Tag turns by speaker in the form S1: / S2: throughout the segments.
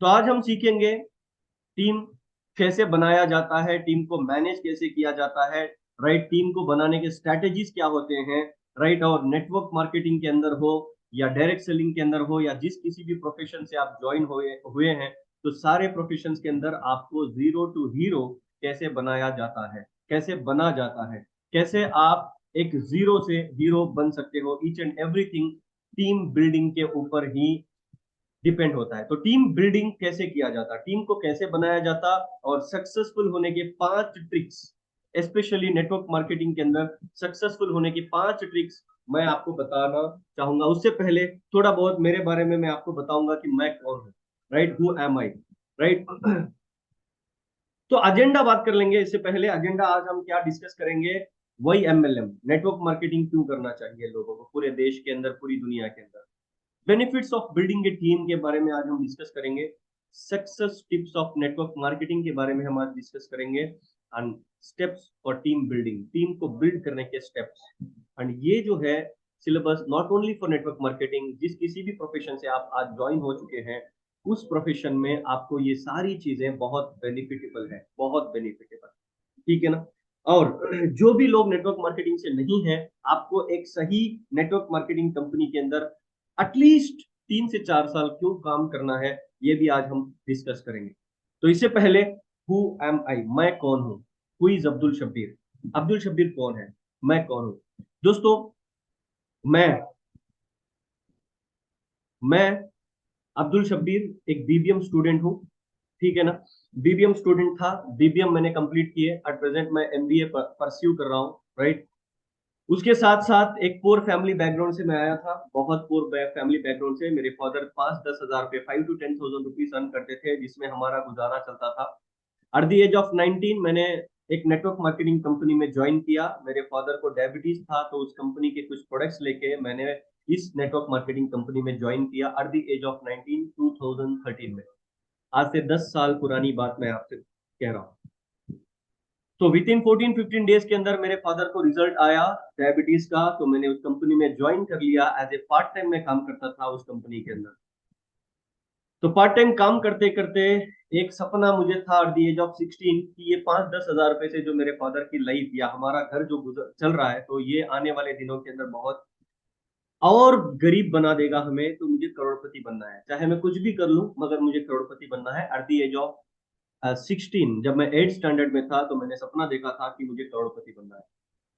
S1: तो आज हम सीखेंगे टीम कैसे बनाया जाता है, टीम को मैनेज कैसे किया जाता है, राइट। टीम को बनाने के स्ट्रैटेजीज क्या होते हैं, राइट। और नेटवर्क मार्केटिंग के अंदर हो या डायरेक्ट सेलिंग के अंदर हो या जिस किसी भी प्रोफेशन से आप ज्वाइन हुए हुए हैं, तो सारे प्रोफेशंस के अंदर आपको जीरो टू हीरो कैसे बनाया जाता है, कैसे बना जाता है, कैसे आप एक जीरो से हीरो बन सकते हो। Each and everything team building के ऊपर ही डिपेंड होता है। तो टीम बिल्डिंग कैसे किया जाता, टीम को कैसे बनाया जाता, और सक्सेसफुल होने के 5 ट्रिक्स, स्पेशली नेटवर्क मार्केटिंग के अंदर सक्सेसफुल होने की 5 ट्रिक्स मैं आपको बताना चाहूंगा। उससे पहले थोड़ा बहुत मेरे बारे में मैं आपको बताऊंगा कि मैं कौन हूँ, right. Who am I, right. तो एजेंडा बात कर लेंगे। इससे पहले एजेंडा आज हम क्या डिस्कस करेंगे, वही एमएलएम, नेटवर्क मार्केटिंग क्यों करना चाहिए लोगों को पूरे देश के अंदर, पूरी दुनिया के अंदर। Benefits of building A team के बारे में आज हम डिस्कस करेंगे। Success tips of network marketing के बारे में हम आज डिस्कस करेंगे। And steps for team building, team को बिल्ड करने के स्टेप्स। एंड ये जो है syllabus not only for network marketing, जिस किसी भी प्रोफेशन से आप आज ज्वाइन हो चुके हैं, उस प्रोफेशन में आपको ये सारी चीजें बहुत बेनिफिटेबल है, बहुत बेनिफिटेबल, ठीक है ना। और जो भी लोग नेटवर्क मार्केटिंग से नहीं है, आपको एक सही नेटवर्क मार्केटिंग कंपनी के अंदर एटलीस्ट 3 से 4 साल क्यों काम करना है, ये भी आज हम डिस्कस करेंगे। तो इससे पहले, हु एम आई, मैं कौन हूं। Who is Abdul Shabbir. अब्दुल शब्बीर कौन है, मैं कौन हूं। दोस्तों, मैं मैं अब्दुल शब्बीर एक बीबीएम स्टूडेंट हूँ, ठीक है ना। बीबीएम स्टूडेंट था, बीबीएम मैंने कंप्लीट किए। एट प्रेजेंट मैं एमबीए परस्यू कर रहा हूँ, राइट। उसके साथ साथ एक पुअर फैमिली बैकग्राउंड से मैं आया था, बहुत पुअर फैमिली बैकग्राउंड से। मेरे फादर 5-10 हज़ार रुपए, 5 to 10,000 रुपीज अर्न करते थे, जिसमें हमारा गुजारा चलता था। एट द एज ऑफ 19 मैंने एक नेटवर्क मार्केटिंग कंपनी में ज्वाइन किया। मेरे फादर को डायबिटीज था, तो उस कंपनी के कुछ प्रोडक्ट्स लेके मैंने इस नेटवर्क मार्केटिंग कंपनी में ज्वाइन किया एट द एज ऑफ 19, 2013 में। आज से 10 साल पुरानी बात मैं आपसे कह रहा हूँ। तो विद इन 14-15 डेज के अंदर मेरे फादर को रिजल्ट आया डायबिटीज का, तो मैंने उस कंपनी में ज्वाइन कर लिया। एज ए पार्ट टाइम में काम करता था उस कंपनी के अंदर। तो पार्ट टाइम काम करते करते एक सपना मुझे था एट द एज ऑफ 16 कि ये 5-10 हज़ार रुपए से जो मेरे फादर की लाइफ या हमारा घर जो गुजर चल रहा है, तो ये आने वाले दिनों के अंदर बहुत और गरीब बना देगा हमें। तो मुझे करोड़पति बनना है, चाहे मैं कुछ भी कर लूं, मगर मुझे करोड़पति बनना है। एट द एज ऑफ 16, जब मैं 8 स्टैंडर्ड में था, तो मैंने सपना देखा था कि मुझे करोड़पति बनना है।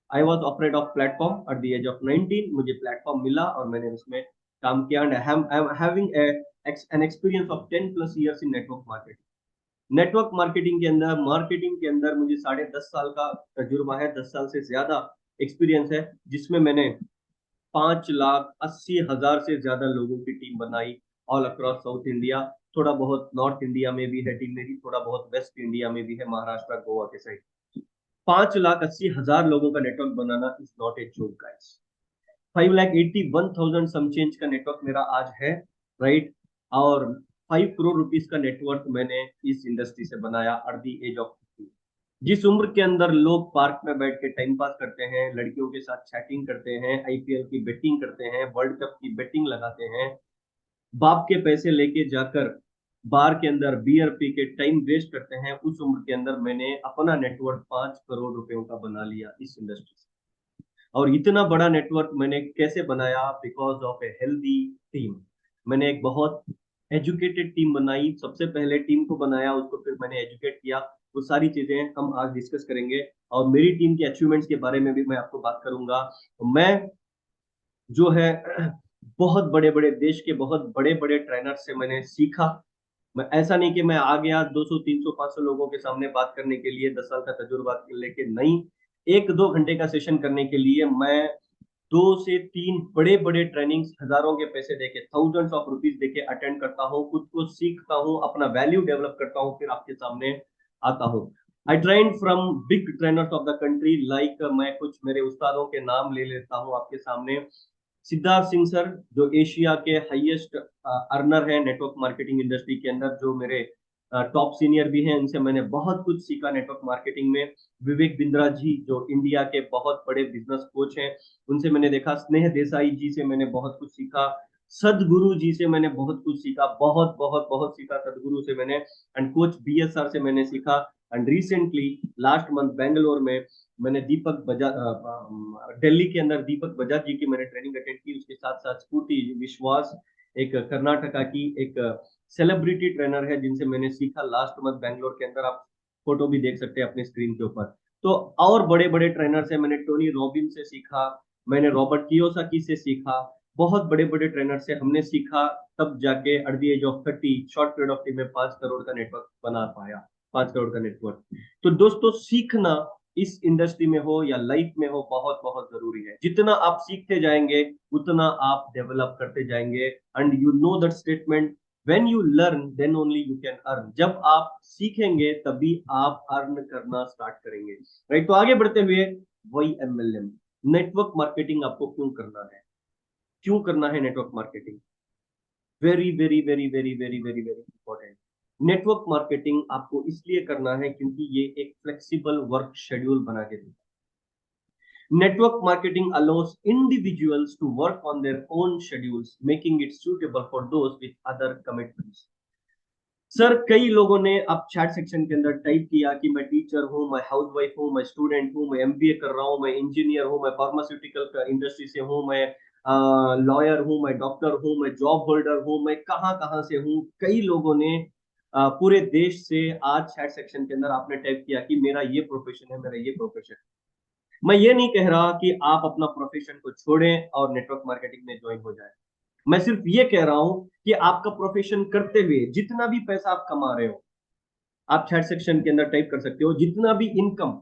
S1: I was operate of platform at the age of 19। मुझे प्लेटफॉर्म मिला और मैंने उसमें काम किया। And I am having an experience of 10+ years in network marketing. Network marketing के अंदर मुझे 10.5 साल का तजुर्बा है, 10 साल से ज्यादा एक्सपीरियंस है, जिसमें मैंने 5,80,000 से ज्यादा लोगों की टीम बनाई ऑल अक्रॉस साउथ इंडिया। थोड़ा बहुत नॉर्थ इंडिया में भी है टीम मेरी, थोड़ा बहुत वेस्ट इंडिया में भी है, महाराष्ट्र गोवा के साइड। 5,80,000 लोगों का network banana is not a joke guys. 5,81,000 समचेंज का नेटवर्क मेरा आज है, राइट। और 5 करोड़ रुपीस का नेटवर्क मैंने इस इंडस्ट्री से बनाया एट द एज ऑफ 50। जिस उम्र के अंदर लोग पार्क में बैठ के टाइम पास करते हैं, लड़कियों के साथ चैटिंग करते हैं, आईपीएल की बेटिंग करते हैं, वर्ल्ड कप की बेटिंग लगाते हैं, बाप के पैसे लेके जाकर बार के अंदर बियर पी के टाइम वेस्ट करते हैं, उस उम्र के अंदर मैंने अपना नेटवर्क 5 करोड़ रुपयों का बना लिया इस इंडस्ट्री से। और इतना बड़ा नेटवर्क मैंने कैसे बनाया, because of a healthy team. मैंने एक बहुत एजुकेटेड टीम बनाई। सबसे पहले टीम को बनाया, उसको फिर मैंने एजुकेट किया। वो सारी चीजें हम आज डिस्कस करेंगे। और मेरी टीम के अचीवमेंट्स के बारे में भी मैं आपको बात करूंगा। तो मैं जो है बहुत बड़े बड़े देश के बहुत बड़े बड़े ट्रेनर से मैंने सीखा। मैं ऐसा नहीं कि मैं आ गया 200, 300, 500 लोगों के सामने बात करने के लिए 10 साल का तजुर्बा लेके, नहीं। 1-2 घंटे का सेशन करने के लिए मैं 2 से 3 बड़े बड़े ट्रेनिंग्स, हजारों के पैसे देके, थाउजेंड्स ऑफ रुपीज देके अटेंड करता हूँ, खुद को सीखता हूँ, अपना वैल्यू डेवलप करता हूँ, फिर आपके सामने आता हूँ। I train from big trainers of the country, like मैं कुछ मेरे उस्तादों के नाम ले लेता हूँ आपके सामने। सिद्धार्थ सिंह सर, जो एशिया के हाईएस्ट अर्नर है नेटवर्क मार्केटिंग इंडस्ट्री के अंदर, जो मेरे टॉप सीनियर भी हैं, इनसे मैंने बहुत कुछ सीखा नेटवर्क मार्केटिंग में। विवेक बिंद्रा जी, जो इंडिया के बहुत बड़े बिजनेस कोच हैं, उनसे मैंने देखा। स्नेह देसाई जी से मैंने बहुत कुछ सीखा। सदगुरु जी से मैंने बहुत कुछ सीखा, बहुत बहुत बहुत सीखा सदगुरु से मैंने, एंड कोच बीएसआर से मैंने सीखा। And recently last month Bangalore में मैंने दीपक बजाज, दिल्ली के अंदर दीपक बजाज जी की मैंने ट्रेनिंग अटेंड की। उसके साथ साथ स्फूर्ति विश्वास, एक कर्नाटका की एक सेलिब्रिटी ट्रेनर है जिनसे मैंने सीखा लास्ट मंथ बेंगलोर के अंदर। आप फोटो भी देख सकते हैं अपने स्क्रीन के ऊपर। तो और बड़े बड़े ट्रेनर से मैंने टोनी रॉबिन से सीखा, मैंने रॉबर्ट कियोसाकी से सीखा, बहुत बड़े बड़े ट्रेनर से हमने सीखा। तब जाके at the age of 30 short period of time में 5 करोड़ का नेटवर्क बना पाया, 5 करोड़ का नेटवर्क। तो दोस्तों सीखना इस इंडस्ट्री में हो या लाइफ में हो बहुत बहुत जरूरी है। जितना आप सीखते जाएंगे उतना आप डेवलप करते जाएंगे। And you know that statement, when you learn then only you can earn. जब आप सीखेंगे तभी आप अर्न करना स्टार्ट करेंगे, राइट। तो आगे बढ़ते हुए वही एमएलएम, नेटवर्क मार्केटिंग आपको क्यों करना है, क्यों करना है network marketing? Very very very very very very very important. Network marketing आपको इसलिए करना है क्योंकि ये एक फ्लेक्सिबल वर्क शेड्यूल बना के देता है। Network marketing allows individuals to work on their own schedules, making it suitable for those with other commitments. Sir कई लोगों ने अब चैट सेक्शन के अंदर टाइप किया कि मैं टीचर हूँ, मैं हाउस वाइफ हूँ, मैं स्टूडेंट हूँ, मैं एमबीए कर रहा हूँ, मैं इंजीनियर हूँ, मैं फार्मास्यूटिकल इंडस्ट्री से हूँ, मैं लॉयर हूँ, मैं डॉक्टर हूँ, मैं जॉब होल्डर हूँ, मैं कहाँ कहाँ से हूँ। कई लोगों ने पूरे देश से आज चैट सेक्शन के अंदर आपने टाइप किया कि मेरा ये प्रोफेशन है, मेरा ये प्रोफेशन है। मैं ये नहीं कह रहा कि आप अपना प्रोफेशन को छोड़ें और नेटवर्क मार्केटिंग में ज्वाइन हो जाए। मैं सिर्फ ये कह रहा हूं कि आपका प्रोफेशन करते हुए जितना भी पैसा आप कमा रहे हो, आप चैट सेक्शन के अंदर टाइप कर सकते हो, जितना भी इनकम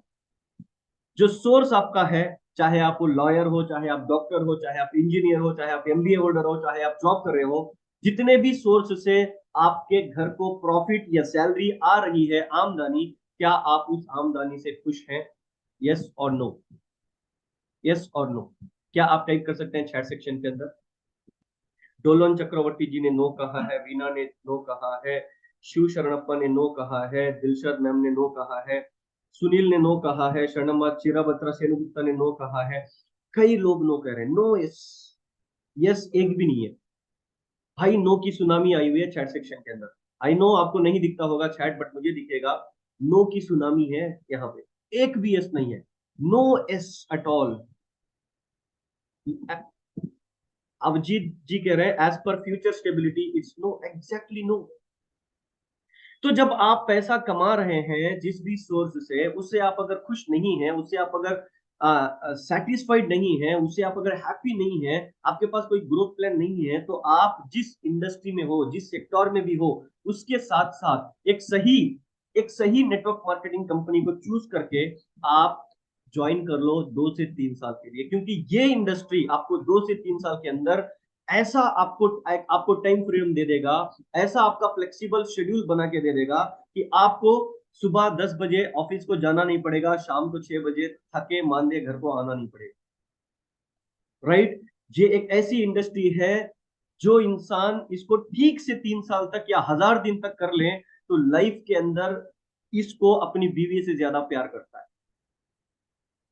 S1: जो सोर्स आपका है, चाहे आप लॉयर हो, चाहे आप डॉक्टर हो, चाहे आप इंजीनियर हो, चाहे आप एमबीए होल्डर हो, चाहे आप जॉब कर रहे हो, जितने भी सोर्स से आपके घर को प्रॉफिट या सैलरी आ रही है, आमदनी, क्या आप उस आमदनी से खुश हैं? यस और नो, यस और नो। क्या आप टाइप कर सकते हैं चैट सेक्शन के अंदर? डोलन चक्रवर्ती जी ने नो कहा है, वीना ने नो कहा है, शिव शरणप्पा ने नो कहा है, दिलशद मैम ने नो कहा है, सुनील ने नो कहा है, शरणम्मा चिराबत्रा सेनुगुप्ता ने नो कहा है। कई लोग नो कह रहे हैं, नो यस, यस एक भी नहीं है। भाई नो की सुनामी आई हुई है चैट सेक्शन के अंदर। आई नो आपको नहीं दिखता होगा चैट, बट मुझे दिखेगा। नो की सुनामी है यहाँ पे, एक भी यस नहीं है, no yes at all. Abhijit ji कह रहे हैं एज पर future stability it's no, exactly no. तो जब आप पैसा कमा रहे हैं जिस भी सोर्स से, उससे आप अगर खुश नहीं हैं, उससे आप अगर सेटिस्फाइड नहीं है, उससे आप अगर हैप्पी नहीं है, आपके पास कोई ग्रोथ प्लान नहीं है, तो आप जिस इंडस्ट्री में हो, जिस सेक्टर में भी हो, उसके साथ साथ एक सही नेटवर्क मार्केटिंग कंपनी को चूज करके आप ज्वाइन कर लो 2 से 3 साल के लिए। क्योंकि ये इंडस्ट्री आपको 2 से 3 साल के अंदर ऐसा आपको टाइम फ्रेम दे देगा, ऐसा आपका फ्लेक्सिबल शेड्यूल बना के दे देगा कि आपको सुबह 10 बजे ऑफिस को जाना नहीं पड़ेगा, शाम को 6 बजे थके मांदे घर को आना नहीं पड़ेगा, राइट। ये एक ऐसी इंडस्ट्री है जो इंसान इसको ठीक से 3 साल तक या 1000 दिन तक कर ले तो लाइफ के अंदर इसको अपनी बीवी से ज्यादा प्यार करता है,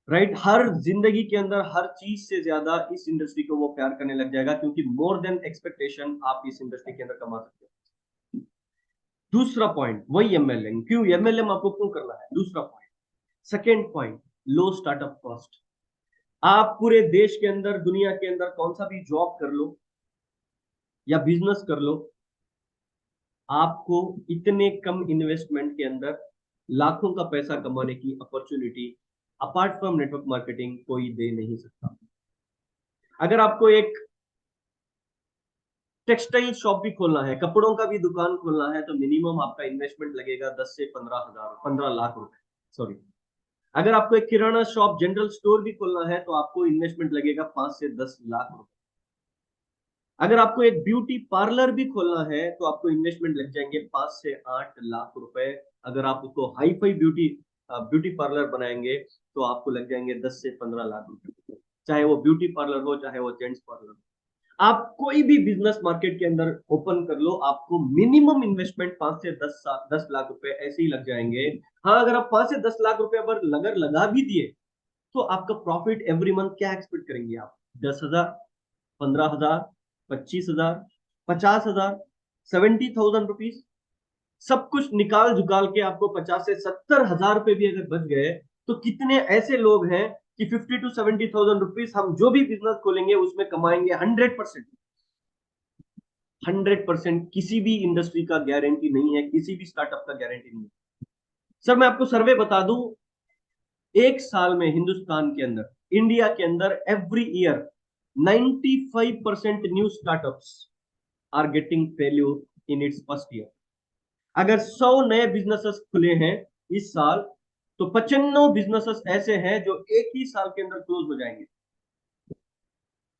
S1: राइट। हर जिंदगी के अंदर हर चीज से ज्यादा इस इंडस्ट्री को वो प्यार करने लग जाएगा, क्योंकि मोर देन एक्सपेक्टेशन आप इस इंडस्ट्री के अंदर कमा सकते हो। दूसरा पॉइंट वही एमएलएम, क्यों एमएलएम आपको क्यों करना है, दूसरा पॉइंट। सेकेंड पॉइंट, लो स्टार्टअप कॉस्ट। आप पूरे देश के अंदर, दुनिया के अंदर कौन सा भी जॉब कर लो या बिजनेस कर लो, आपको इतने कम इन्वेस्टमेंट के अंदर लाखों का पैसा कमाने की opportunity apart from network marketing कोई दे नहीं सकता। अगर आपको एक टेक्सटाइल शॉप भी खोलना है, कपड़ों का भी दुकान खोलना है, तो मिनिमम आपका इन्वेस्टमेंट लगेगा 10 से 15 हजार, 15 लाख रुपए, सॉरी। अगर आपको एक किराना शॉप, जनरल स्टोर भी खोलना है तो आपको इन्वेस्टमेंट लगेगा 5 से 10 लाख रुपए। अगर आपको एक ब्यूटी पार्लर भी खोलना है तो आपको इन्वेस्टमेंट लग जाएंगे 5 से 8 लाख रुपए। अगर आप उसको हाई फाई ब्यूटी पार्लर बनाएंगे तो आपको लग जाएंगे 10 से 15 लाख रुपए, चाहे वो ब्यूटी पार्लर हो, चाहे वो जेंट्स पार्लर हो। आप कोई भी बिजनेस मार्केट के अंदर ओपन कर लो, आपको मिनिमम इन्वेस्टमेंट 5 से 10 लाख रुपए ऐसे ही लग जाएंगे। हाँ, अगर आप 5 से 10 लाख रुपए अगर लगा भी दिए तो आपका प्रॉफिट एवरी मंथ क्या एक्सपेक्ट करेंगे आप? 10 हजार, 15 हजार, 25,000, 50,000, 70,000 रुपीज, सब कुछ निकाल झुकाल के आपको 50 से 70 हजार रुपए भी अगर बच गए, तो कितने ऐसे लोग हैं कि 50 to 70,000 रुपीज हम जो भी बिजनेस खोलेंगे उसमें कमाएंगे 100%। 100% किसी भी इंडस्ट्री का गारंटी नहीं है, किसी भी स्टार्टअप का गारंटी नहीं है। सर मैं आपको सर्वे बता दूं, एक साल में हिंदुस्तान के अंदर, इंडिया के अंदर every year 95% new startups are getting failure in its first year. अगर 100 नए बिजनेसेस खुले हैं इस साल, तो 95 बिजनेसेस ऐसे हैं जो एक ही साल के अंदर क्लोज हो जाएंगे।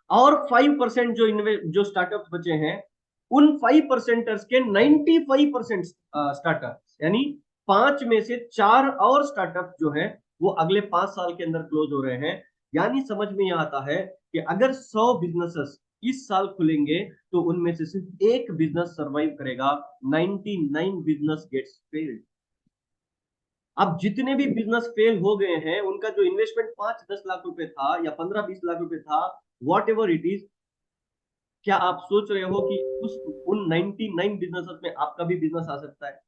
S1: और 5% जो स्टार्टअप बचे हैं, उन 5%ers के 95% स्टार्टअप, यानी 5 में से 4 और स्टार्टअप जो है वो अगले 5 साल के अंदर क्लोज हो रहे हैं। यानी समझ में यह आता है कि अगर 100 बिजनेसेस इस साल खुलेंगे तो उनमें से सिर्फ एक बिजनेस सरवाइव करेगा, 99 बिजनेस गेट्स फेल्ड। अब जितने भी बिजनेस फेल हो गए हैं उनका जो इन्वेस्टमेंट 5-10 लाख रुपए था या 15-20 लाख रुपए था, वॉट एवर इट इज, क्या आप सोच रहे हो कि उस उन 99 बिजनेसेस में आपका भी बिजनेस आ सकता है?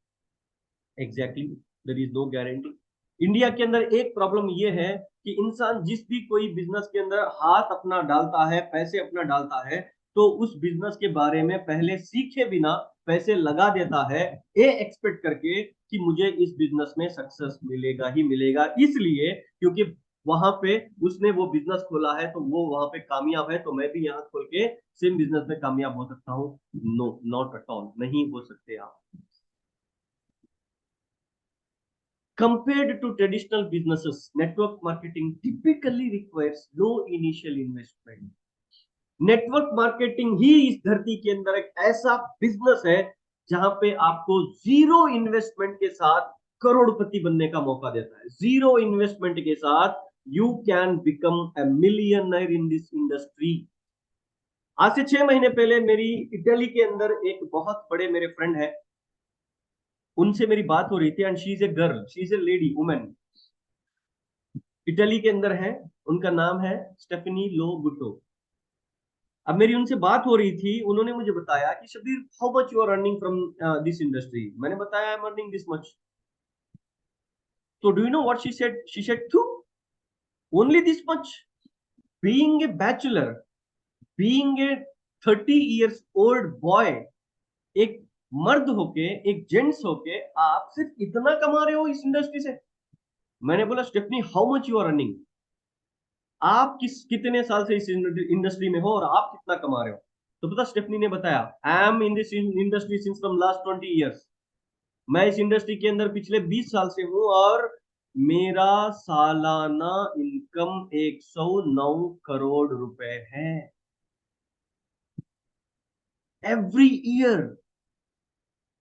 S1: Exactly, there is no guarantee. India के अंदर एक प्रॉब्लम ये है कि इंसान जिस भी कोई बिजनेस के अंदर हाथ अपना डालता है, पैसे अपना डालता है, तो उस बिजनेस के बारे में पहले सीखे बिना पैसे लगा देता है, ये एक्सपेक्ट करके कि मुझे इस बिजनेस में सक्सेस मिलेगा ही मिलेगा, इसलिए क्योंकि वहां पे उसने वो बिजनेस खोला है तो वो वहां पे कामयाब है, तो मैं भी यहाँ खोल के सेम बिजनेस में कामयाब हो सकता हूँ। नो, नॉट एट ऑल, नहीं हो सकते आप। Compared to traditional businesses, network marketing typically requires low initial investment. Network marketing ही इस धरती के अंदर एक ऐसा बिजनेस है जहां पे आपको जीरो इन्वेस्टमेंट के साथ करोड़पति बनने का मौका देता है। जीरो इन्वेस्टमेंट के साथ you can become a millionaire in this industry. आज से 6 महीने पहले मेरी इटली के अंदर एक बहुत बड़े मेरे फ्रेंड है, उनसे मेरी बात हो रही थी, and she is a girl, she is a lady women, Italy के अंदर है, उनका नाम है स्टेफनी लो गुटो। अब मेरी उनसे बात हो रही थी, उन्होंने मुझे बताया कि Shabir, how much you are earning from this industry? मैंने बताया I am earning this much. तो do you know what she said to, only this much? Being a bachelor, being a 30 years old boy, एक मर्द होके, एक gents होके आप सिर्फ इतना कमा रहे हो इस इंडस्ट्री से? मैंने बोला Stephanie, how much you are earning? आप कितने साल से इस इंडस्ट्री में हो और आप कितना कमा रहे हो? तो पता स्टेफनी ने बताया, I am in this industry since from last 20 years। मैं इस इंडस्ट्री के अंदर पिछले 20 साल से हूं और मेरा सालाना इनकम 109 करोड़ रुपए है। Every year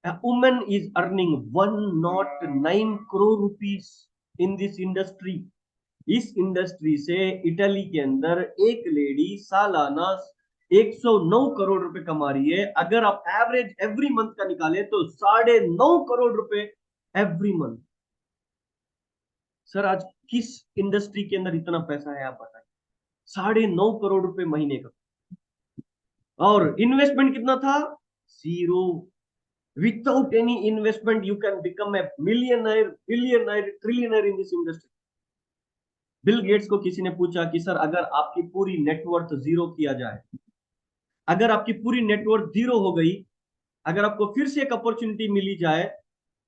S1: a woman is earning 109 crore rupees in this industry। इस इंडस्ट्री से इटली के अंदर एक लेडी सालाना 109 करोड़ रुपए कमा रही है। अगर आप एवरेज एवरी मंथ का निकालें तो 9.5 करोड़ रुपए एवरी मंथ। सर आज किस इंडस्ट्री के अंदर इतना पैसा है आप बताइए? 9.5 करोड़ रुपए महीने का। और इन्वेस्टमेंट कितना था? Zero. Without any investment you can become a millionaire, billionaire, trillionaire in this industry. Bill Gates को किसी ने पूछा कि सर अगर आपकी पूरी नेटवर्थ जीरो किया जाए, अगर आपकी पूरी नेटवर्थ जीरो हो गई, अगर आपको फिर से एक अपॉर्चुनिटी मिली जाए,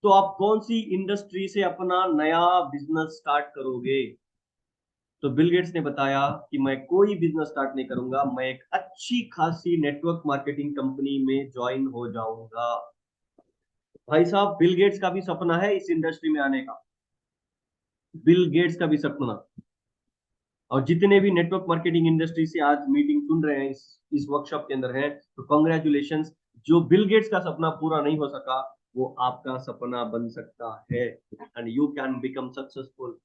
S1: तो आप कौन सी इंडस्ट्री से अपना नया बिजनेस स्टार्ट करोगे? तो बिल गेट्स ने बताया कि मैं कोई बिजनेस स्टार्ट नहीं करूंगा, मैं एक अच्छी खासी नेटवर्क मार्केटिंग कंपनी में ज्वाइन हो जाऊंगा। भाई साहब, बिल गेट्स का भी सपना है इस इंडस्ट्री में आने का, बिल गेट्स का भी सपना। और जितने भी नेटवर्क मार्केटिंग इंडस्ट्री से आज मीटिंग सुन रहे हैं, इस वर्कशॉप के अंदर हैं, तो कॉन्ग्रेचुलेशन। जो बिल गेट्स का सपना पूरा नहीं हो सका, वो आपका सपना बन सकता है, and you can become successful.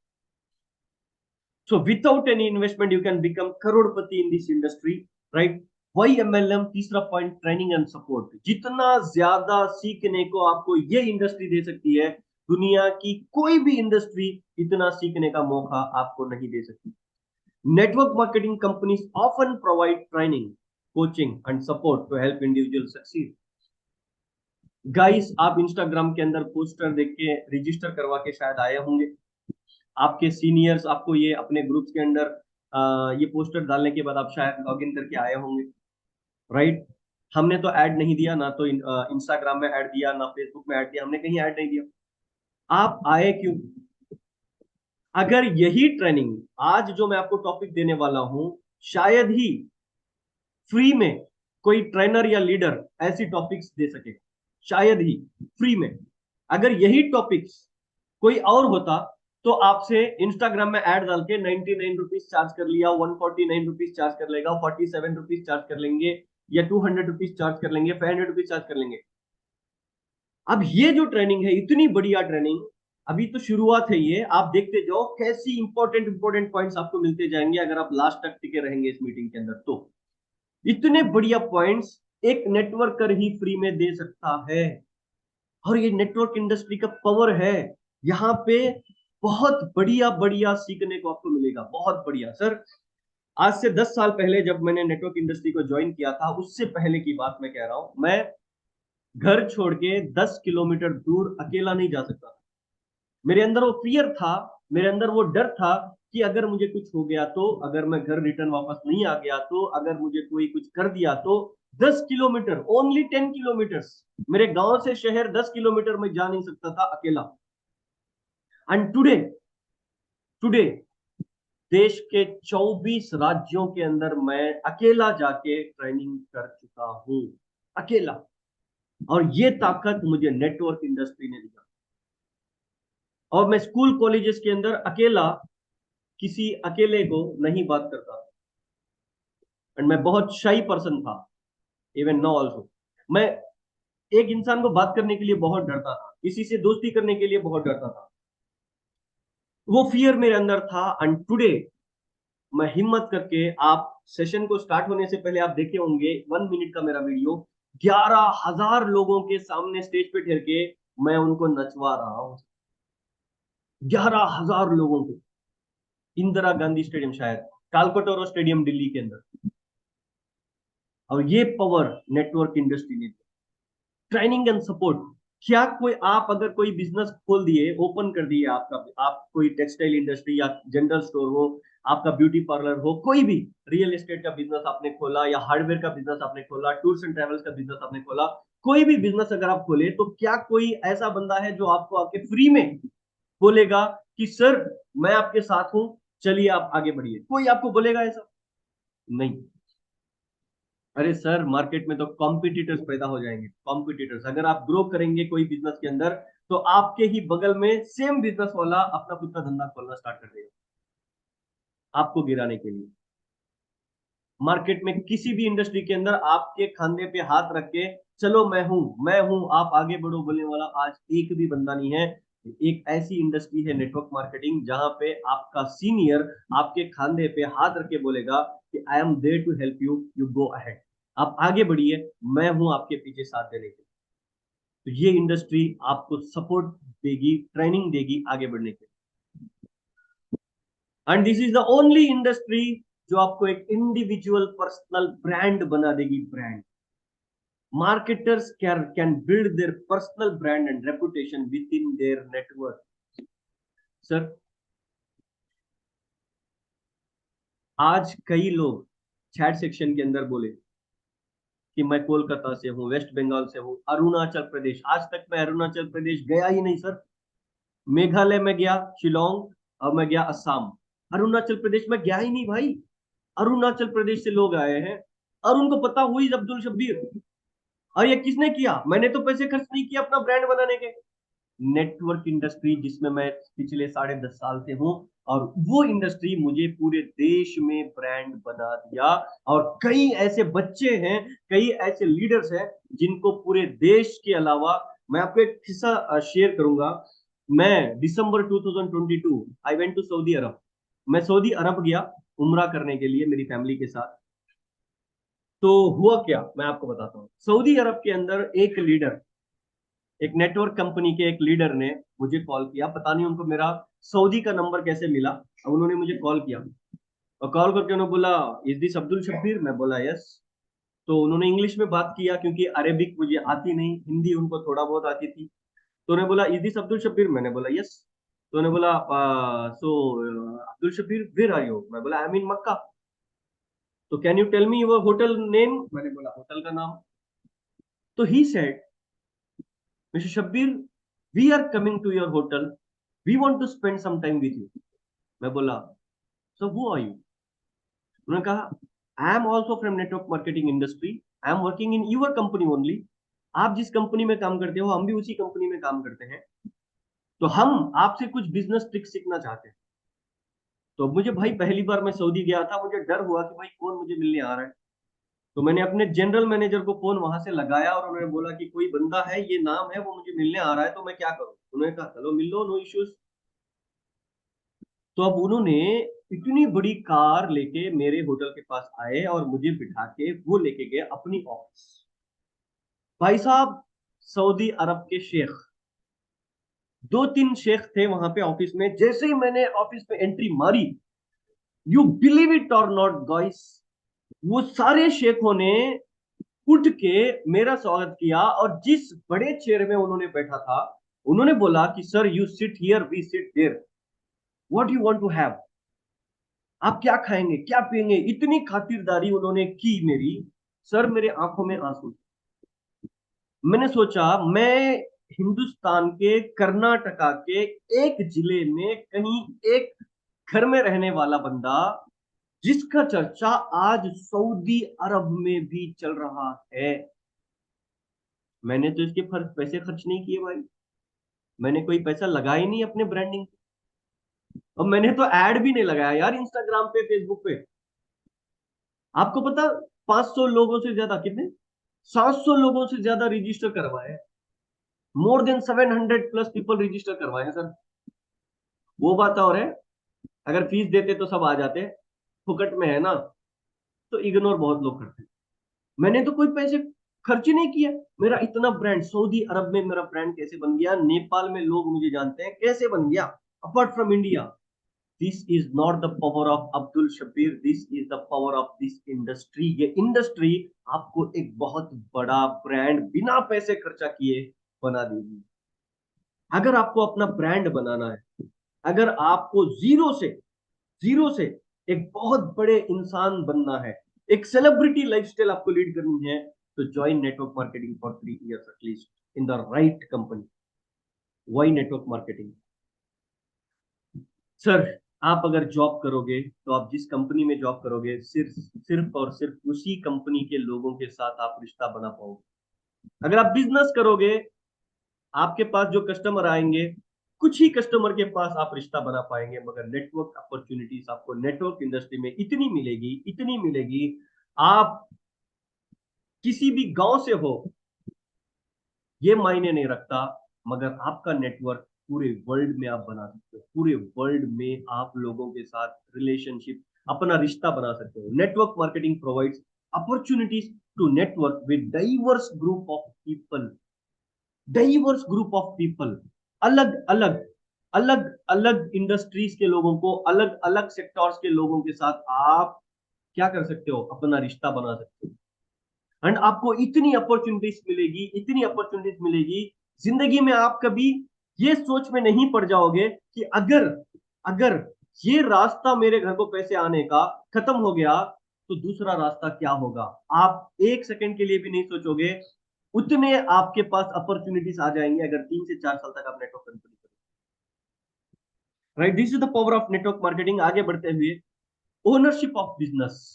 S1: So without any investment you can become Crorepati in this industry, right? वही एमएलएम, तीसरा पॉइंट, ट्रेनिंग एंड सपोर्ट। जितना ज्यादा सीखने को आपको ये इंडस्ट्री दे सकती है, दुनिया की कोई भी इंडस्ट्री इतना सीखने का मौका आपको नहीं दे सकती। Network marketing companies often provide training, coaching and support to help individuals succeed. Guys, आप इंस्टाग्राम के अंदर पोस्टर देख के रजिस्टर करवा के शायद आए होंगे। आपके सीनियर्स आपको ये अपने ग्रुप्स के अंदर ये पोस्टर डालने के बाद आप शायद लॉगिन करके आए होंगे, राइट? हमने तो ऐड नहीं दिया, ना तो इंस्टाग्राम में ऐड दिया, ना फेसबुक में ऐड दिया, हमने कहीं ऐड नहीं दिया। आप आए क्यों? अगर यही ट्रेनिंग आज जो मैं आपको टॉपिक देने वाला हूं, शायद ही फ्री में कोई ट्रेनर या लीडर ऐसी टॉपिक्स दे सकेगा, शायद ही फ्री में। अगर यही टॉपिक्स कोई और होता तो आपसे इंस्टाग्राम में ऐड डाल के 99 रुपीज चार्ज कर लिया, 149 रुपीज चार्ज कर लेगा, 47 रुपीज चार्ज कर लेंगे, या 200 रुपीज चार्ज कर लेंगे, 500 रुपीज चार्ज कर लेंगे। अब ये जो ट्रेनिंग है, इतनी बढ़िया ट्रेनिंग, अभी तो शुरुआत है ये, आप देखते जाओ कैसी इंपॉर्टेंट इंपॉर्टेंट पॉइंट्स आपको मिलते जाएंगे अगर आप लास्ट तक टिके रहेंगे इस मीटिंग के अंदर। तो इतने बढ़िया पॉइंट्स एक नेटवर्कर ही फ्री में दे सकता है, और ये नेटवर्क इंडस्ट्री का पावर है। यहाँ पे बहुत बढ़िया बढ़िया सीखने को आपको मिलेगा, बहुत बढ़िया। सर, आज से 10 साल पहले जब मैंने नेटवर्क इंडस्ट्री को ज्वाइन किया था, उससे पहले की बात मैं कह रहा हूं, मैं घर छोड़ के 10 किलोमीटर दूर अकेला नहीं जा सकता। मेरे अंदर वो फियर था, मेरे अंदर वो डर था कि अगर मुझे कुछ हो गया तो, अगर मैं घर रिटर्न वापस नहीं आ गया तो, अगर मुझे कोई कुछ कर दिया तो। 10 किलोमीटर, ओनली 10 किलोमीटर, मेरे गांव से शहर 10 किलोमीटर में जा नहीं सकता था अकेला। एंड टुडे टुडे देश के 24 राज्यों के अंदर मैं अकेला जाके ट्रेनिंग कर चुका हूं, अकेला। और ये ताकत मुझे नेटवर्क इंडस्ट्री ने दिया। और मैं स्कूल कॉलेजेस के अंदर अकेला किसी अकेले को नहीं बात करता, एंड मैं बहुत शाई पर्सन था, इवन नाउ आल्सो। मैं एक इंसान को बात करने के लिए बहुत डरता था, किसी से दोस्ती करने के लिए बहुत डरता था, वो फियर मेरे अंदर था। एंड टुडे मैं हिम्मत करके, आप सेशन को स्टार्ट होने से पहले आप देखे होंगे 1 मिनट का मेरा वीडियो, 11,000 लोगों के सामने स्टेज पे ठहर के मैं उनको नचवा रहा हूं, 11,000 लोगों को, इंदिरा गांधी स्टेडियम, शायद कालकटोरा स्टेडियम दिल्ली के अंदर। और ये पावर नेटवर्क इंडस्ट्री ने, ट्रेनिंग एंड सपोर्ट। क्या कोई, आप अगर कोई बिजनेस खोल दिए, ओपन कर दिए आपका, आप कोई टेक्सटाइल इंडस्ट्री या जनरल स्टोर हो, आपका ब्यूटी पार्लर हो, कोई भी रियल एस्टेट का बिजनेस आपने खोला, या हार्डवेयर का बिजनेस आपने खोला, टूर्स एंड ट्रेवल्स का बिजनेस आपने खोला, कोई भी बिजनेस अगर आप खोले, तो क्या कोई ऐसा बंदा है जो आपको आके फ्री में बोलेगा कि सर मैं आपके साथ हूं, चलिए आप आगे बढ़िए? कोई आपको बोलेगा ऐसा? नहीं। अरे सर, मार्केट में तो कॉम्पिटिटर्स पैदा हो जाएंगे, कॉम्पिटिटर्स। अगर आप ग्रो करेंगे कोई बिजनेस के अंदर, तो आपके ही बगल में सेम बिजनेस वाला अपना खुद का धंधा खोलना स्टार्ट कर देगा आपको गिराने के लिए। मार्केट में किसी भी इंडस्ट्री के अंदर आपके खांधे पे हाथ रख के, चलो मैं हूं, आप आगे बढ़ो बोलने वाला आज एक भी बंदा नहीं है। एक ऐसी इंडस्ट्री है नेटवर्क मार्केटिंग, जहां पे आपका सीनियर आपके खांधे पे हाथ रख के बोलेगा कि I am there to help you, you go ahead, आप आगे बढ़िए, मैं हूं आपके पीछे साथ देने के। तो ये इंडस्ट्री आपको सपोर्ट देगी, ट्रेनिंग देगी आगे बढ़ने के। And this is the only industry जो आपको एक इंडिविजुअल पर्सनल ब्रांड बना देगी, brand. Marketers can build their personal brand and reputation within their network. Sir, आज कई लोग चैट सेक्शन के अंदर बोले कि मैं कोलकाता से हूँ, वेस्ट बंगाल से हूँ, अरुणाचल प्रदेश। आज तक मैं अरुणाचल प्रदेश गया ही नहीं सर। मेघालय में गया, शिलोंग, और मैं गया असम। अरुणाचल प्रदेश में गया ही नहीं भाई। अरुणाचल प्रदेश से लोग आए हैं और उनको पता हुई अब्दुल शब्बीर। और ये किसने किया? मैंने तो पैसे खर्च नहीं किया अपना ब्रांड बनाने के। नेटवर्क इंडस्ट्री जिसमें मैं पिछले 10.5 साल से हूं, और वो इंडस्ट्री मुझे पूरे देश में ब्रांड बना दिया। और कई ऐसे बच्चे हैं, कई ऐसे लीडर्स हैं जिनको पूरे देश के अलावा, मैं आपको एक किस्सा शेयर करूंगा। मैं दिसंबर 2022 आई वेंट टू सऊदी अरब। मैं सऊदी अरब गया उम्रा करने के लिए मेरी फैमिली के साथ। तो हुआ क्या, मैं आपको बताता हूँ। सऊदी अरब के अंदर एक लीडर, एक नेटवर्क कंपनी के एक लीडर ने मुझे कॉल किया। पता नहीं उनको मेरा सऊदी का नंबर कैसे मिला, और उन्होंने मुझे कॉल किया, और कॉल करके उन्होंने बोला, इज दिस अब्दुल शब्बीर? मैं बोला यस। तो उन्होंने इंग्लिश में बात किया, क्योंकि अरेबिक मुझे आती नहीं, हिंदी उनको थोड़ा बहुत आती थी। तो उन्होंने बोला, इज दिस अब्दुल शब्बीर? मैंने बोला यस। तो उन्होंने बोला, so Abdul Shabbir where are you? मैं बोला आई एम इन मक्का। तो can you tell me your hotel name? मैंने बोला होटल का नाम। तो he said, mister Shabbir, we are coming to your hotel, we want to spend some time with you. मैं बोला, सो हु आर यू? उन्होंने कहा, I am also from network marketing industry, I am working in your company only. आप जिस company में काम करते हो हम भी उसी कंपनी में काम करते हैं, तो हम आपसे कुछ बिजनेस ट्रिक्स सीखना चाहते हैं। तो मुझे भाई, पहली बार मैं सऊदी गया था, मुझे डर हुआ कि भाई कौन मुझे मिलने आ रहा है। तो मैंने अपने जनरल मैनेजर को फोन वहां से लगाया और उन्होंने बोला कि कोई बंदा है, ये नाम है, वो मुझे मिलने आ रहा है, तो मैं क्या करूं? उन्होंने कहा चलो मिल लो, नो इश्यूज। तो अब उन्होंने इतनी बड़ी कार लेके मेरे होटल के पास आए और मुझे बिठा के वो लेके गए अपनी ऑफिस। भाई साहब, सऊदी अरब के शेख, दो तीन शेख थे वहां पे ऑफिस में। जैसे ही मैंने ऑफिस में एंट्री मारी, यू बिलीव इट और नॉट गाइस, वो सारे शेखों ने उठ के मेरा स्वागत किया, और जिस बड़े चेयर में उन्होंने बैठा था, उन्होंने बोला कि sir you sit here, we sit there, what you want to have? आप क्या खाएंगे, क्या पिएंगे? इतनी खातिरदारी उन्होंने की मेरी, सर मेरे आंखों में आंसू। मैंने सोचा, मैं हिंदुस्तान के कर्नाटका के एक जिले में कहीं एक घर में रहने वाला बंदा, जिसका चर्चा आज सऊदी अरब में भी चल रहा है। मैंने तो इसके पैसे खर्च नहीं किए भाई, मैंने कोई पैसा लगाया ही नहीं अपने ब्रांडिंग पे। और मैंने तो ऐड भी नहीं लगाया यार इंस्टाग्राम पे, फेसबुक पे। आपको पता, 500 लोगों से ज्यादा, कितने, 700 लोगों से ज्यादा रजिस्टर करवाए, more than 700 plus people register करवाए हैं सर। वो बात और है, अगर फीस देते तो सब आ जाते, फुकट में है ना, तो इग्नोर बहुत लोग करते हैं। मैंने तो कोई पैसे खर्च ही नहीं किया। मेरा इतना ब्रांड सऊदी अरब में, मेरा ब्रांड कैसे बन गया, नेपाल में लोग मुझे जानते हैं, कैसे बन गया, apart from India. This is not the power of Abdul Shabbir, this is the power of this industry. ये इंडस्ट्री आपको एक बहुत बड़ा ब्रांड बिना पैसे खर्चा किए बना देगी। अगर आपको अपना ब्रांड बनाना है, अगर आपको जीरो से एक बहुत बड़े इंसान बनना है, एक सेलिब्रिटी लाइफस्टाइल आपको लीड करनी है, तो join network marketing for 3 years at least in the right company. Why network marketing? Sir, आप अगर जॉब करोगे तो आप जिस कंपनी में जॉब करोगे, सिर्फ सिर्फ और सिर्फ उसी कंपनी के लोगों के साथ आप रिश्ता बना पाओगे। अगर आप बिजनेस करोगे, आपके पास जो कस्टमर आएंगे, कुछ ही कस्टमर के पास आप रिश्ता बना पाएंगे, मगर नेटवर्क अपॉर्चुनिटीज आपको नेटवर्क इंडस्ट्री में इतनी मिलेगी, इतनी मिलेगी। आप किसी भी गांव से हो, ये मायने नहीं रखता, मगर आपका नेटवर्क पूरे वर्ल्ड में आप बना सकते हो। पूरे वर्ल्ड में आप लोगों के साथ रिलेशनशिप, अपना रिश्ता बना सकते हो। Network marketing provides opportunities to network with diverse group of people, diverse group of people, अलग अलग, अलग अलग इंडस्ट्रीज के लोगों को, अलग अलग सेक्टर्स के लोगों के साथ आप क्या कर सकते हो, अपना रिश्ता बना सकते हो। एंड आपको इतनी अपॉर्चुनिटीज मिलेगी, इतनी अपॉर्चुनिटीज मिलेगी, जिंदगी में आप कभी ये सोच में नहीं पड़ जाओगे कि अगर अगर ये रास्ता मेरे घर को पैसे आने का खत्म हो गया, तो दूसरा रास्ता क्या होगा। आप एक सेकंड के लिए भी नहीं सोचोगे, उतने आपके पास अपॉर्चुनिटीज आ जाएंगे अगर 3 से 4 साल तक आप नेटवर्क कंपनी करें। Right, this is the power of network marketing. आगे बढ़ते हुए, ओनरशिप ऑफ बिजनेस।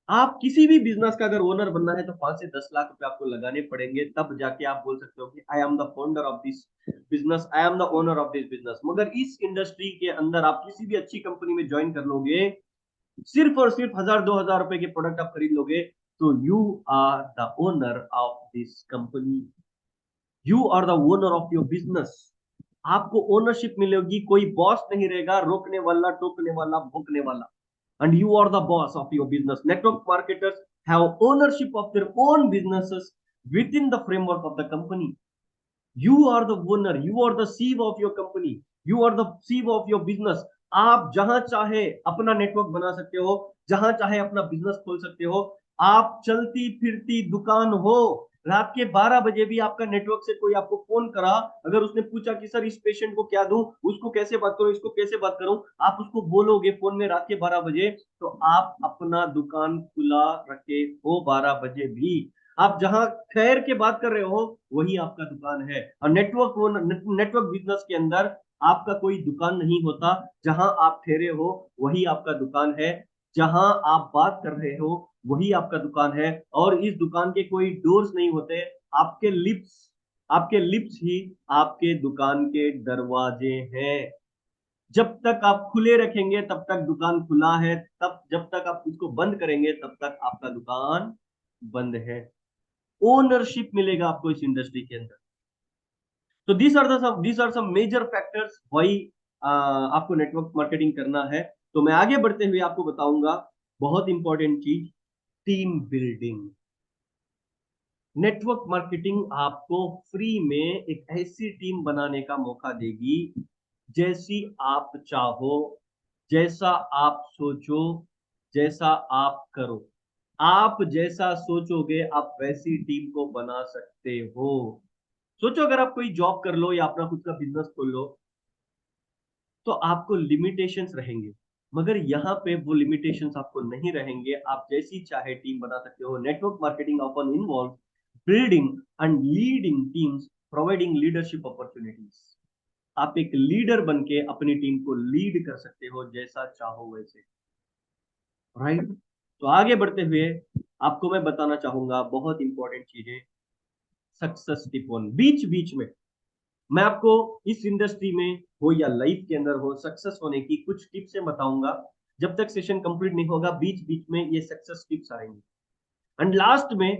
S1: आप किसी भी बिजनेस का अगर ओनर बनना है तो 5 से 10 लाख रुपए आपको लगाने पड़ेंगे, तब जाके आप बोल सकते हो कि I am the founder of this business, I am the owner of this business. मगर इस इंडस्ट्री के अंदर आप किसी भी अच्छी कंपनी में ज्वाइन कर लोगे, सिर्फ और सिर्फ 1,000-2,000 रुपए के प्रोडक्ट आप खरीद लोगे, तो you are the owner of this company, you are the owner of your business. आपको ओनरशिप मिलेगी, कोई बॉस नहीं रहेगा, रोकने वाला, टोकने वाला, भोंकने वाला। And you are the boss of your business. Network marketers have ownership of their own businesses within the framework of the company. You are the owner, you are the CEO of your company, you are the CEO of your business. आप जहां चाहे अपना network बना सकते हो, जहां चाहे अपना बिजनेस खोल सकते हो। आप चलती फिरती दुकान हो, रात के 12 बजे भी आपका नेटवर्क से कोई आपको फोन करा, अगर उसने पूछा कि सर इस पेशेंट को क्या दूं, उसको कैसे बात करूं, इसको कैसे बात करूं, आप उसको बोलोगे फोन में रात के 12 बजे, तो आप अपना दुकान खुला रखे हो 12 बजे भी। आप जहां ठहर के बात कर रहे हो वही आपका दुकान है। और नेटवर्क बिजनेस के अंदर आपका कोई दुकान नहीं होता, जहां आप ठहरे हो वही आपका दुकान है, जहां आप बात कर रहे हो वही आपका दुकान है। और इस दुकान के कोई डोर्स नहीं होते, आपके लिप्स, आपके लिप्स ही आपके दुकान के दरवाजे हैं। जब तक आप खुले रखेंगे तब तक दुकान खुला है, तब जब तक आप उसको बंद करेंगे तब तक आपका दुकान बंद है। ओनरशिप मिलेगा आपको इस इंडस्ट्री के अंदर। तो these are some major factors why आपको नेटवर्क मार्केटिंग करना है। तो मैं आगे बढ़ते हुए आपको बताऊंगा बहुत इंपॉर्टेंट चीज, टीम बिल्डिंग। नेटवर्क मार्केटिंग आपको फ्री में एक ऐसी टीम बनाने का मौका देगी जैसी आप चाहो, जैसा आप सोचो, जैसा आप करो। आप जैसा सोचोगे आप वैसी टीम को बना सकते हो। सोचो अगर आप कोई जॉब कर लो या अपना खुद का बिजनेस खोल लो, तो आपको लिमिटेशंस रहेंगे, मगर यहाँ पे वो लिमिटेशंस आपको नहीं रहेंगे, आप जैसी चाहे टीम बना सकते हो। Network marketing often involve building and leading teams, providing leadership opportunities. आप एक लीडर बन के अपनी टीम को लीड कर सकते हो जैसा चाहो वैसे, राइट। तो आगे बढ़ते हुए आपको मैं बताना चाहूंगा बहुत इंपॉर्टेंट चीजें, सक्सेस टिप ऑन। बीच बीच में मैं आपको इस इंडस्ट्री में हो या लाइफ के अंदर हो सक्सेस होने की कुछ टिप्स से बताऊंगा। जब तक सेशन कंप्लीट नहीं होगा बीच बीच में ये सक्सेस टिप्स आएंगे। एंड लास्ट में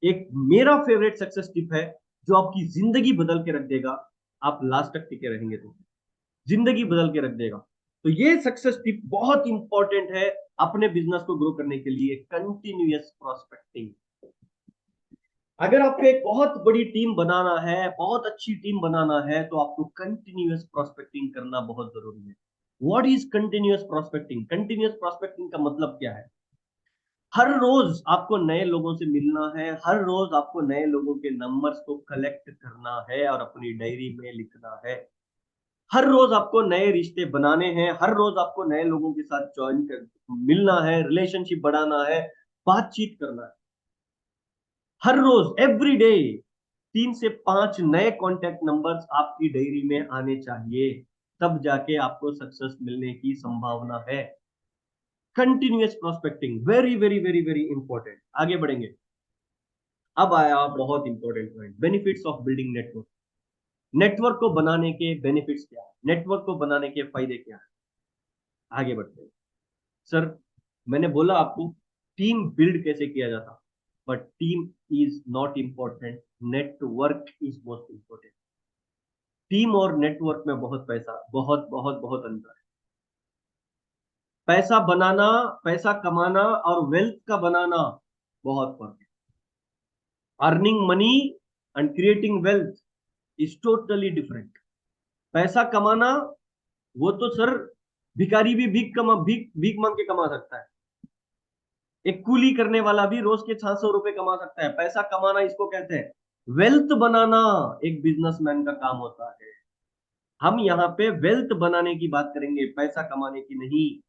S1: एक मेरा फेवरेट सक्सेस टिप है जो आपकी जिंदगी बदल के रख देगा, आप लास्ट तक टिके रहेंगे तो जिंदगी बदल के रख देगा। तो ये सक्सेस टिप बहुत इंपॉर्टेंट है अपने बिजनेस को ग्रो करने के लिए, कंटिन्यूअस प्रोस्पेक्टिंग। अगर आपको एक बहुत बड़ी टीम बनाना है, बहुत अच्छी टीम बनाना है, तो आपको कंटिन्यूअस प्रोस्पेक्टिंग करना बहुत जरूरी है। What is continuous prospecting? Continuous prospecting का मतलब क्या है? हर रोज आपको नए लोगों से मिलना है, हर रोज आपको नए लोगों के नंबर्स को कलेक्ट करना है और अपनी डायरी में लिखना है। हर रोज आपको नए रिश्ते बनाने हैं, हर रोज आपको नए लोगों के साथ ज्वाइन कर मिलना है, रिलेशनशिप बढ़ाना है, बातचीत करना है। हर रोज एवरी डे 3 से 5 नए कॉन्टेक्ट नंबर्स आपकी डायरी में आने चाहिए, तब जाके आपको सक्सेस मिलने की संभावना है। Continuous prospecting very very very very important. आगे बढ़ेंगे। अब आया बहुत important point, benefits of building network. Network को बनाने के बेनिफिट्स क्या है, नेटवर्क को बनाने के फायदे क्या है? आगे बढ़ते हैं। सर मैंने बोला आपको टीम बिल्ड कैसे किया जाता, but team is not important, network is most important. Team और नेटवर्क में बहुत पैसा, बहुत बहुत बहुत अंतर है। पैसा बनाना, पैसा कमाना और वेल्थ का बनाना बहुत फर्क है। Earning money and creating wealth is totally different. पैसा कमाना वो तो सर भिखारी भी भीख भीख मांग के कमा सकता है, एक कूली करने वाला भी रोज के 600 रुपए कमा सकता है। पैसा कमाना इसको कहते हैं, वेल्थ बनाना एक बिजनेसमैन का काम होता है। हम यहाँ पे वेल्थ बनाने की बात करेंगे, पैसा कमाने की नहीं।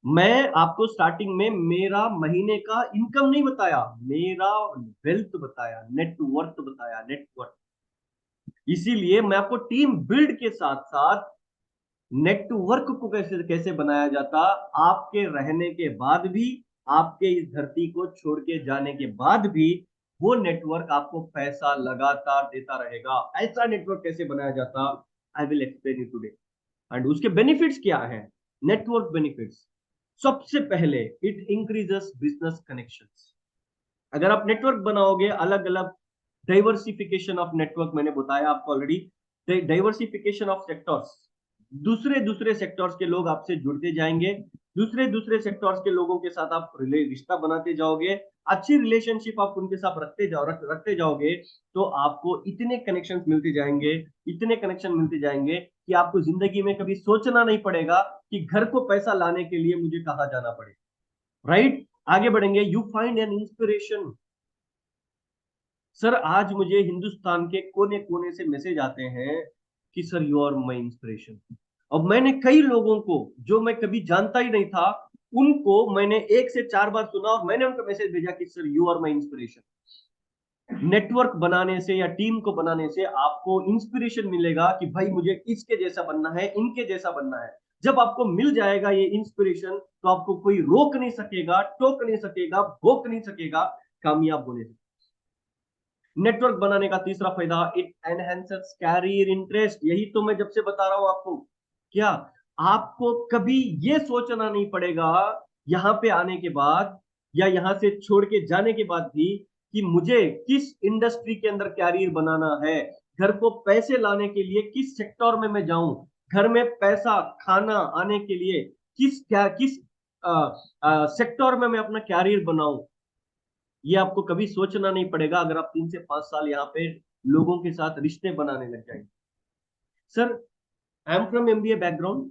S1: मैं आपको स्टार्टिंग में मेरा महीने का इनकम नहीं बताया, मेरा वेल्थ बताया, नेटवर्थ बताया, नेटवर्थ। इसीलिए मैं आपको टीम बिल्ड के साथ साथ नेटवर्क को कैसे कैसे बनाया जाता, आपके रहने के बाद भी, आपके इस धरती को छोड़ के जाने के बाद भी वो नेटवर्क आपको पैसा लगातार देता रहेगा। ऐसा नेटवर्क कैसे बनाया जाता, I will explain you today. And उसके बेनिफिट्स क्या है? नेटवर्क बेनिफिट्स, सबसे पहले इट इंक्रीजेस बिजनेस कनेक्शंस। अगर आप नेटवर्क बनाओगे, अलग अलग डाइवर्सिफिकेशन ऑफ नेटवर्क, मैंने बताया आपको ऑलरेडी, डाइवर्सिफिकेशन ऑफ सेक्टर्स, दूसरे दूसरे सेक्टर्स के लोग आपसे जुड़ते जाएंगे, दूसरे दूसरे सेक्टर्स के लोगों के साथ आप रिश्ता बनाते जाओगे, अच्छी रिलेशनशिप आप उनके साथ रखते जाओगे, तो आपको इतने कनेक्शंस मिलते जाएंगे, इतने कनेक्शन मिलते जाएंगे कि आपको जिंदगी में कभी सोचना नहीं पड़ेगा कि घर को पैसा लाने के लिए मुझे कहाँ जाना पड़े, राइट। आगे बढ़ेंगे, you find an inspiration. Sir आज मुझे हिंदुस्तान के कोने कोने से मैसेज आते हैं कि sir you are my inspiration. अब मैंने कई लोगों को जो मैं कभी जानता ही नहीं था, उनको मैंने 1 से 4 बार सुना और मैंने उनको मैसेज भेजा कि sir you are my inspiration. Network बनाने से या टीम को बनाने से आपको इंस्पिरेशन मिलेगा कि भाई मुझे इसके जैसा बनना है, इनके जैसा बनना है। जब आपको मिल जाएगा ये इंस्पिरेशन, तो आपको कोई रोक नहीं सकेगा, टोक नहीं सकेगा, भोक नहीं सकेगा कामयाब होने से। नेटवर्क बनाने का तीसरा फायदा, इट एनहेंसेस कैरियर इंटरेस्ट। यही तो मैं जब से बता रहा हूं आपको। क्या आपको कभी ये सोचना नहीं पड़ेगा यहां पे आने के बाद या यहां से छोड़ के जाने के बाद भी कि मुझे किस इंडस्ट्री के अंदर कैरियर बनाना है, घर को पैसे लाने के लिए किस सेक्टर में मैं जाऊं, घर में पैसा खाना आने के लिए किस सेक्टर में मैं अपना कैरियर बनाऊं। ये आपको कभी सोचना नहीं पड़ेगा अगर आप 3 से 5 साल यहाँ पे लोगों के साथ रिश्ते बनाने लग जाएंगे। Sir I am from MBA background,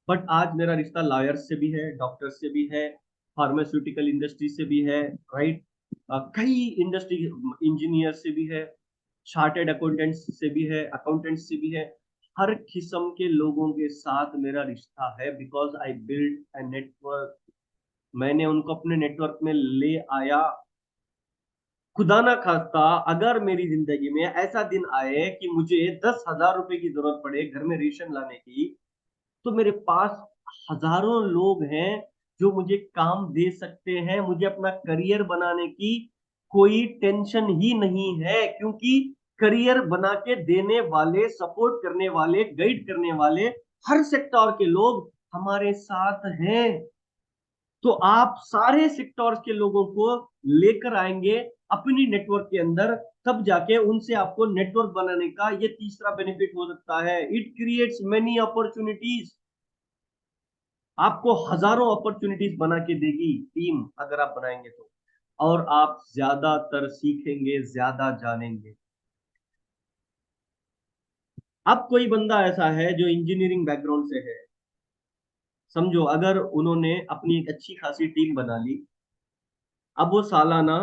S1: but आज मेरा रिश्ता लॉयर्स से भी है, डॉक्टर्स से भी है, फार्मास्यूटिकल इंडस्ट्री से भी है, राइट। कई इंडस्ट्री इंजीनियर से भी है, चार्टेड अकाउंटेंट्स से भी है, अकाउंटेंट्स से भी है। हर किस्म के लोगों के साथ मेरा रिश्ता है, because I build a network. मैंने उनको अपने नेटवर्क में ले आया। खुदा ना खास्ता अगर मेरी जिंदगी में ऐसा दिन आए कि मुझे 10,000 रुपए की जरूरत पड़े घर में रेशन लाने की, तो मेरे पास हजारों लोग हैं जो मुझे काम दे सकते हैं। मुझे अपना करियर बनाने की कोई टेंशन ही नहीं है, क्योंकि करियर बना के देने वाले, सपोर्ट करने वाले, गाइड करने वाले हर सेक्टर के लोग हमारे साथ हैं। तो आप सारे सेक्टर्स के लोगों को लेकर आएंगे अपनी नेटवर्क के अंदर, तब जाके उनसे आपको नेटवर्क बनाने का ये तीसरा बेनिफिट हो सकता है। It creates many opportunities. आपको हजारों अपॉर्चुनिटीज बना के देगी टीम अगर आप बनाएंगे तो, और आप ज्यादातर सीखेंगे, ज्यादा जानेंगे। अब कोई बंदा ऐसा है जो इंजीनियरिंग बैकग्राउंड से है, समझो अगर उन्होंने अपनी एक अच्छी खासी टीम बना ली, अब वो सालाना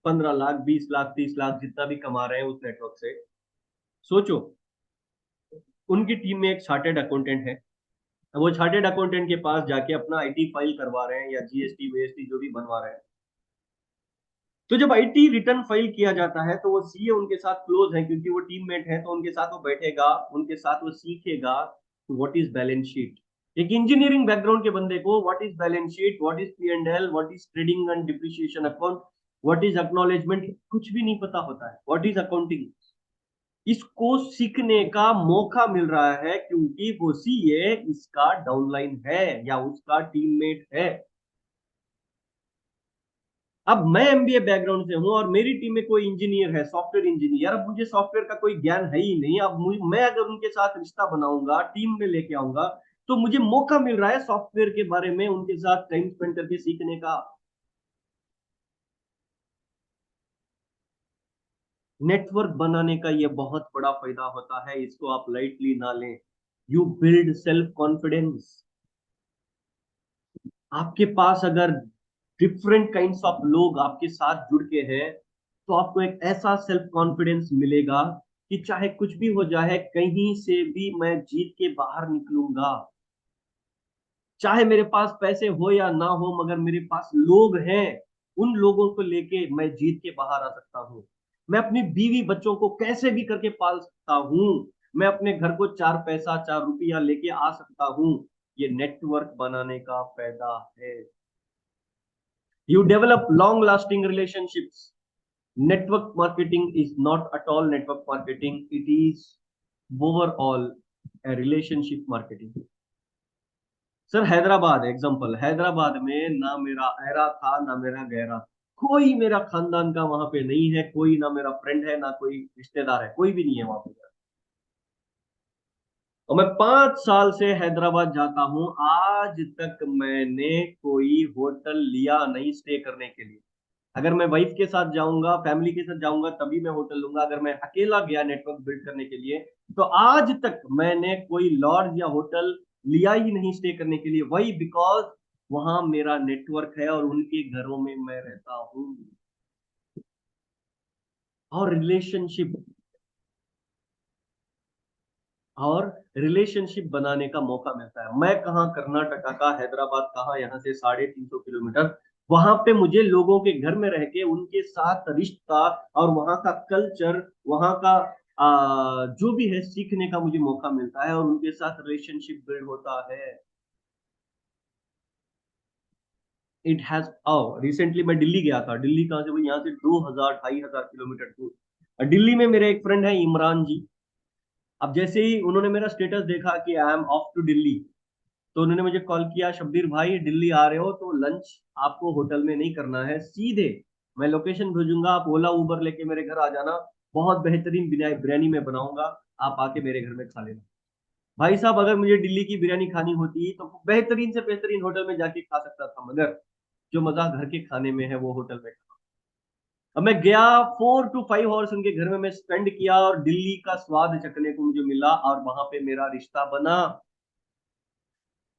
S1: 15 लाख, 20 लाख, 30 लाख जितना भी कमा रहे हैं उस नेटवर्क से। सोचो उनकी टीम में एक चार्टेड अकाउंटेंट है, अब वो चार्टेड अकाउंटेंट के पास जाके अपना आईटी फाइल करवा रहे हैं या जीएसटी वीएसटी जो भी बनवा रहे हैं। तो जब आईटी रिटर्न फाइल किया जाता है तो वो सीए उनके साथ क्लोज है, क्योंकि वो टीममेट है, तो उनके साथ वो बैठेगा, उनके साथ वो सीखेगा व्हाट इज बैलेंस शीट। एक इंजीनियरिंग बैकग्राउंड के बंदे को what is balance sheet, what is P&L, what is trading and depreciation account, what is acknowledgement, कुछ भी नहीं पता होता है। व्हाट इज अकाउंटिंग, इसको सीखने का मौका मिल रहा है क्योंकि वो सीए इसका डाउनलाइन है या उसका टीममेट है। अब मैं एमबीए बैकग्राउंड से हूं और मेरी टीम में कोई इंजीनियर है, सॉफ्टवेयर इंजीनियर। अब मुझे सॉफ्टवेयर का कोई ज्ञान है ही नहीं। अब मैं अगर उनके साथ रिश्ता बनाऊंगा, टीम में लेके आऊंगा, तो मुझे मौका मिल रहा है सॉफ्टवेयर के बारे में उनके साथ टाइम स्पेंड करके सीखने का। नेटवर्क बनाने का ये बहुत बड़ा फायदा होता है, इसको आप लाइटली ना लें। You build self confidence. आपके पास अगर डिफरेंट काइंड्स ऑफ लोग आपके साथ जुड़ के हैं, तो आपको एक ऐसा सेल्फ कॉन्फिडेंस मिलेगा कि चाहे कुछ भी हो जाए, कहीं से भी मैं जीत के बाहर निकलूंगा। चाहे मेरे पास पैसे हो या ना हो, मगर मेरे पास लोग हैं, उन लोगों को लेके मैं जीत के बाहर आ सकता हूँ। मैं अपनी बीवी बच्चों को कैसे भी करके पाल सकता हूँ। मैं अपने घर को 4 पैसा 4 रुपया लेके आ सकता हूँ। ये नेटवर्क बनाने का फायदा है। You develop long lasting relationships. Network marketing is not at all network marketing, it is overall a relationship marketing. Sir Hyderabad example, Hyderabad में ना मेरा ऐरा था ना मेरा गहरा, कोई मेरा खानदान का वहां पे नहीं है, कोई ना मेरा फ्रेंड है ना कोई रिश्तेदार है, कोई भी नहीं है वहां पे। और मैं 5 साल से हैदराबाद जाता हूँ, आज तक मैंने कोई होटल लिया नहीं स्टे करने के लिए। अगर मैं वाइफ के साथ जाऊंगा, फैमिली के साथ जाऊंगा, तभी मैं होटल लूंगा। अगर मैं अकेला गया नेटवर्क बिल्ड करने के लिए, तो आज तक मैंने कोई लॉज या होटल लिया ही नहीं स्टे करने के लिए। वही बिकॉज वहां मेरा नेटवर्क है और उनके घरों में मैं रहता हूँ। और रिलेशनशिप बनाने का मौका मिलता है। मैं कहाँ, कर्नाटका का हैदराबाद कहाँ, यहाँ से 350 किलोमीटर। वहां पे मुझे लोगों के घर में रह के उनके साथ रिश्ता और वहां का कल्चर, वहां का जो भी है सीखने का मुझे मौका मिलता है और उनके साथ रिलेशनशिप बिल्ड होता है। इट हैज रिसेंटली मैं दिल्ली गया था। दिल्ली कहाँ से भाई, यहाँ से 2,000 2,500 किलोमीटर दूर। दिल्ली में मेरे एक फ्रेंड है इमरान जी। अब जैसे ही उन्होंने मेरा स्टेटस देखा कि I am off to Delhi, तो उन्होंने मुझे कॉल किया, शब्बीर भाई दिल्ली आ रहे हो तो लंच आपको होटल में नहीं करना है, सीधे मैं लोकेशन भेजूंगा, आप ओला उबर लेके मेरे घर आ जाना, बहुत बेहतरीन बिरयानी मैं बनाऊंगा, आप आके मेरे घर में खा लेना। भाई साहब, अगर मुझे दिल्ली की बिरयानी खानी होती तो बेहतरीन से बेहतरीन होटल में जाके खा सकता था, मगर जो मजा घर के खाने में है वो होटल में। अब मैं गया, 4 to 5 आवर्स उनके घर में मैं स्पेंड किया और दिल्ली का स्वाद चखने को मुझे मिला और वहां पे मेरा रिश्ता बना।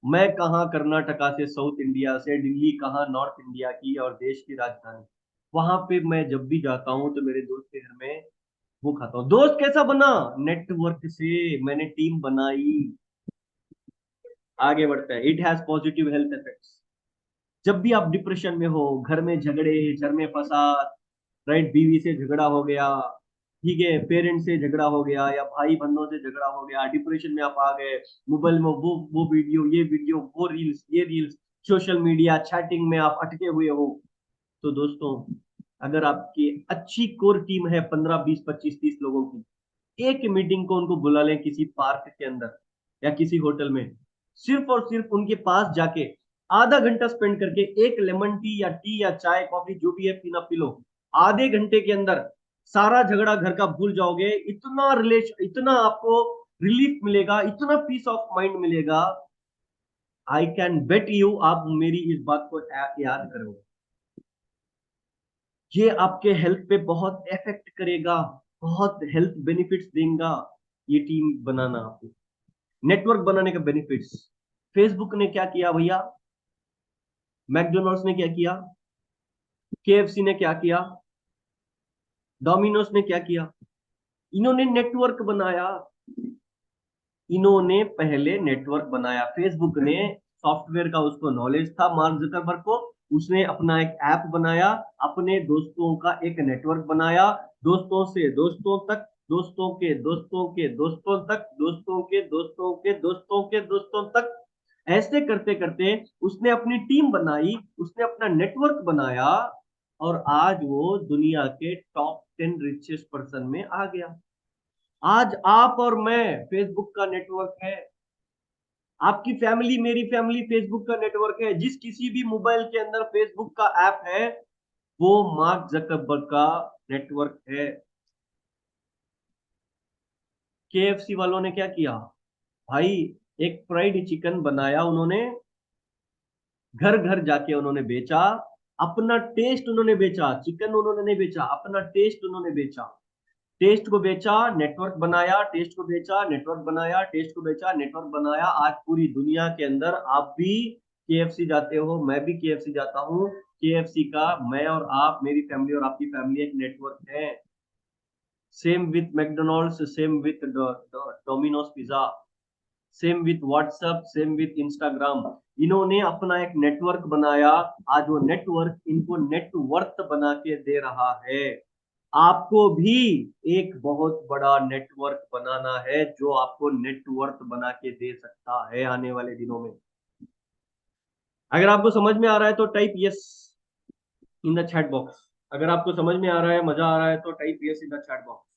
S1: मैं कहाँ कर्नाटका से, साउथ इंडिया से, दिल्ली कहाँ नॉर्थ इंडिया की और देश की राजधानी। वहां पे मैं जब भी जाता हूँ तो मेरे दोस्त के घर में वो खाता हूँ। दोस्त कैसा बना? नेटवर्क से मैंने टीम बनाई। आगे बढ़ता है। It has positive health effects. जब भी आप डिप्रेशन में हो, घर में झगड़े, घर में फसाद, राइट, बीवी से झगड़ा हो गया, ठीक है, पेरेंट्स से झगड़ा हो गया या भाई बंधुओं से झगड़ा हो गया, डिप्रेशन में आप आ गए, मोबाइल में वो वीडियो, ये वीडियो, वो रील्स, ये रील्स, सोशल मीडिया चैटिंग में आप अटके हुए हो, तो दोस्तों, अगर आपकी अच्छी कोर टीम है 15 20 25 30 लोगों की, एक मीटिंग को उनको बुला लें किसी पार्क के अंदर या किसी होटल में, सिर्फ और सिर्फ उनके पास जाके आधा घंटा स्पेंड करके एक लेमन टी या टी या चाय कॉफी जो भी है पीना पी लो, आधे घंटे के अंदर सारा झगड़ा घर का भूल जाओगे। इतना आपको रिलीफ मिलेगा, इतना पीस ऑफ माइंड मिलेगा। आई कैन बेट यू, आप मेरी इस बात को याद करो, ये आपके हेल्थ पे बहुत इफेक्ट करेगा, बहुत हेल्थ बेनिफिट्स देगा, ये टीम बनाना आपको। नेटवर्क बनाने का बेनिफिट्स, फेसबुक ने क्या किया भैया, मैकडोनल्ड्स ने क्या किया, केएफसी ने क्या किया, डोमिनोज ने क्या किया, इन्होंने नेटवर्क बनाया। इन्होंने पहले नेटवर्क बनाया। फेसबुक ने सॉफ्टवेयर का उसको नॉलेज था, मार्क जकरबर्ग को, उसने अपना एक ऐप बनाया, अपने दोस्तों का एक नेटवर्क बनाया, दोस्तों से दोस्तों तक, दोस्तों के दोस्तों के दोस्तों तक, दोस्तों के दोस्तों के दोस्तों के दोस्तों तक, ऐसे करते करते उसने अपनी टीम बनाई, उसने अपना नेटवर्क बनाया और आज वो दुनिया के टॉप 10 रिचेस्ट पर्सन में आ गया। आज आप और मैं, फेसबुक का नेटवर्क है। आपकी फैमिली, मेरी फैमिली, फेसबुक का नेटवर्क है। जिस किसी भी मोबाइल के अंदर फेसबुक का ऐप है, वो मार्क जकरबर्ग का नेटवर्क है। केएफसी वालों ने क्या किया भाई, एक फ्राइड चिकन बनाया उन्होंने, घर घर जाके उन्होंने बेचा, अपना टेस्ट उन्होंने बेचा, चिकन उन्होंने नहीं बेचा, अपना टेस्ट उन्होंने बेचा। टेस्ट को बेचा, नेटवर्क बनाया, टेस्ट को बेचा, नेटवर्क बनाया, टेस्ट को बेचा, नेटवर्क बनाया। आज पूरी दुनिया के अंदर आप भी केएफसी जाते हो, मैं भी केएफसी जाता हूँ। केएफसी का मैं और आप, मेरी फैमिली और आपकी फैमिली एक नेटवर्क है। Same with McDonald's, same with Domino's pizza, same with WhatsApp, same with Instagram. इन्होंने अपना एक नेटवर्क बनाया। आज वो नेटवर्क इनको नेटवर्थ बना के दे रहा है। आपको भी एक बहुत बड़ा नेटवर्क बनाना है जो आपको नेटवर्थ बना के दे सकता है आने वाले दिनों में। अगर आपको समझ में आ रहा है तो type yes in the chat box. अगर आपको समझ में आ रहा है, मजा आ रहा है, तो type yes in the chat box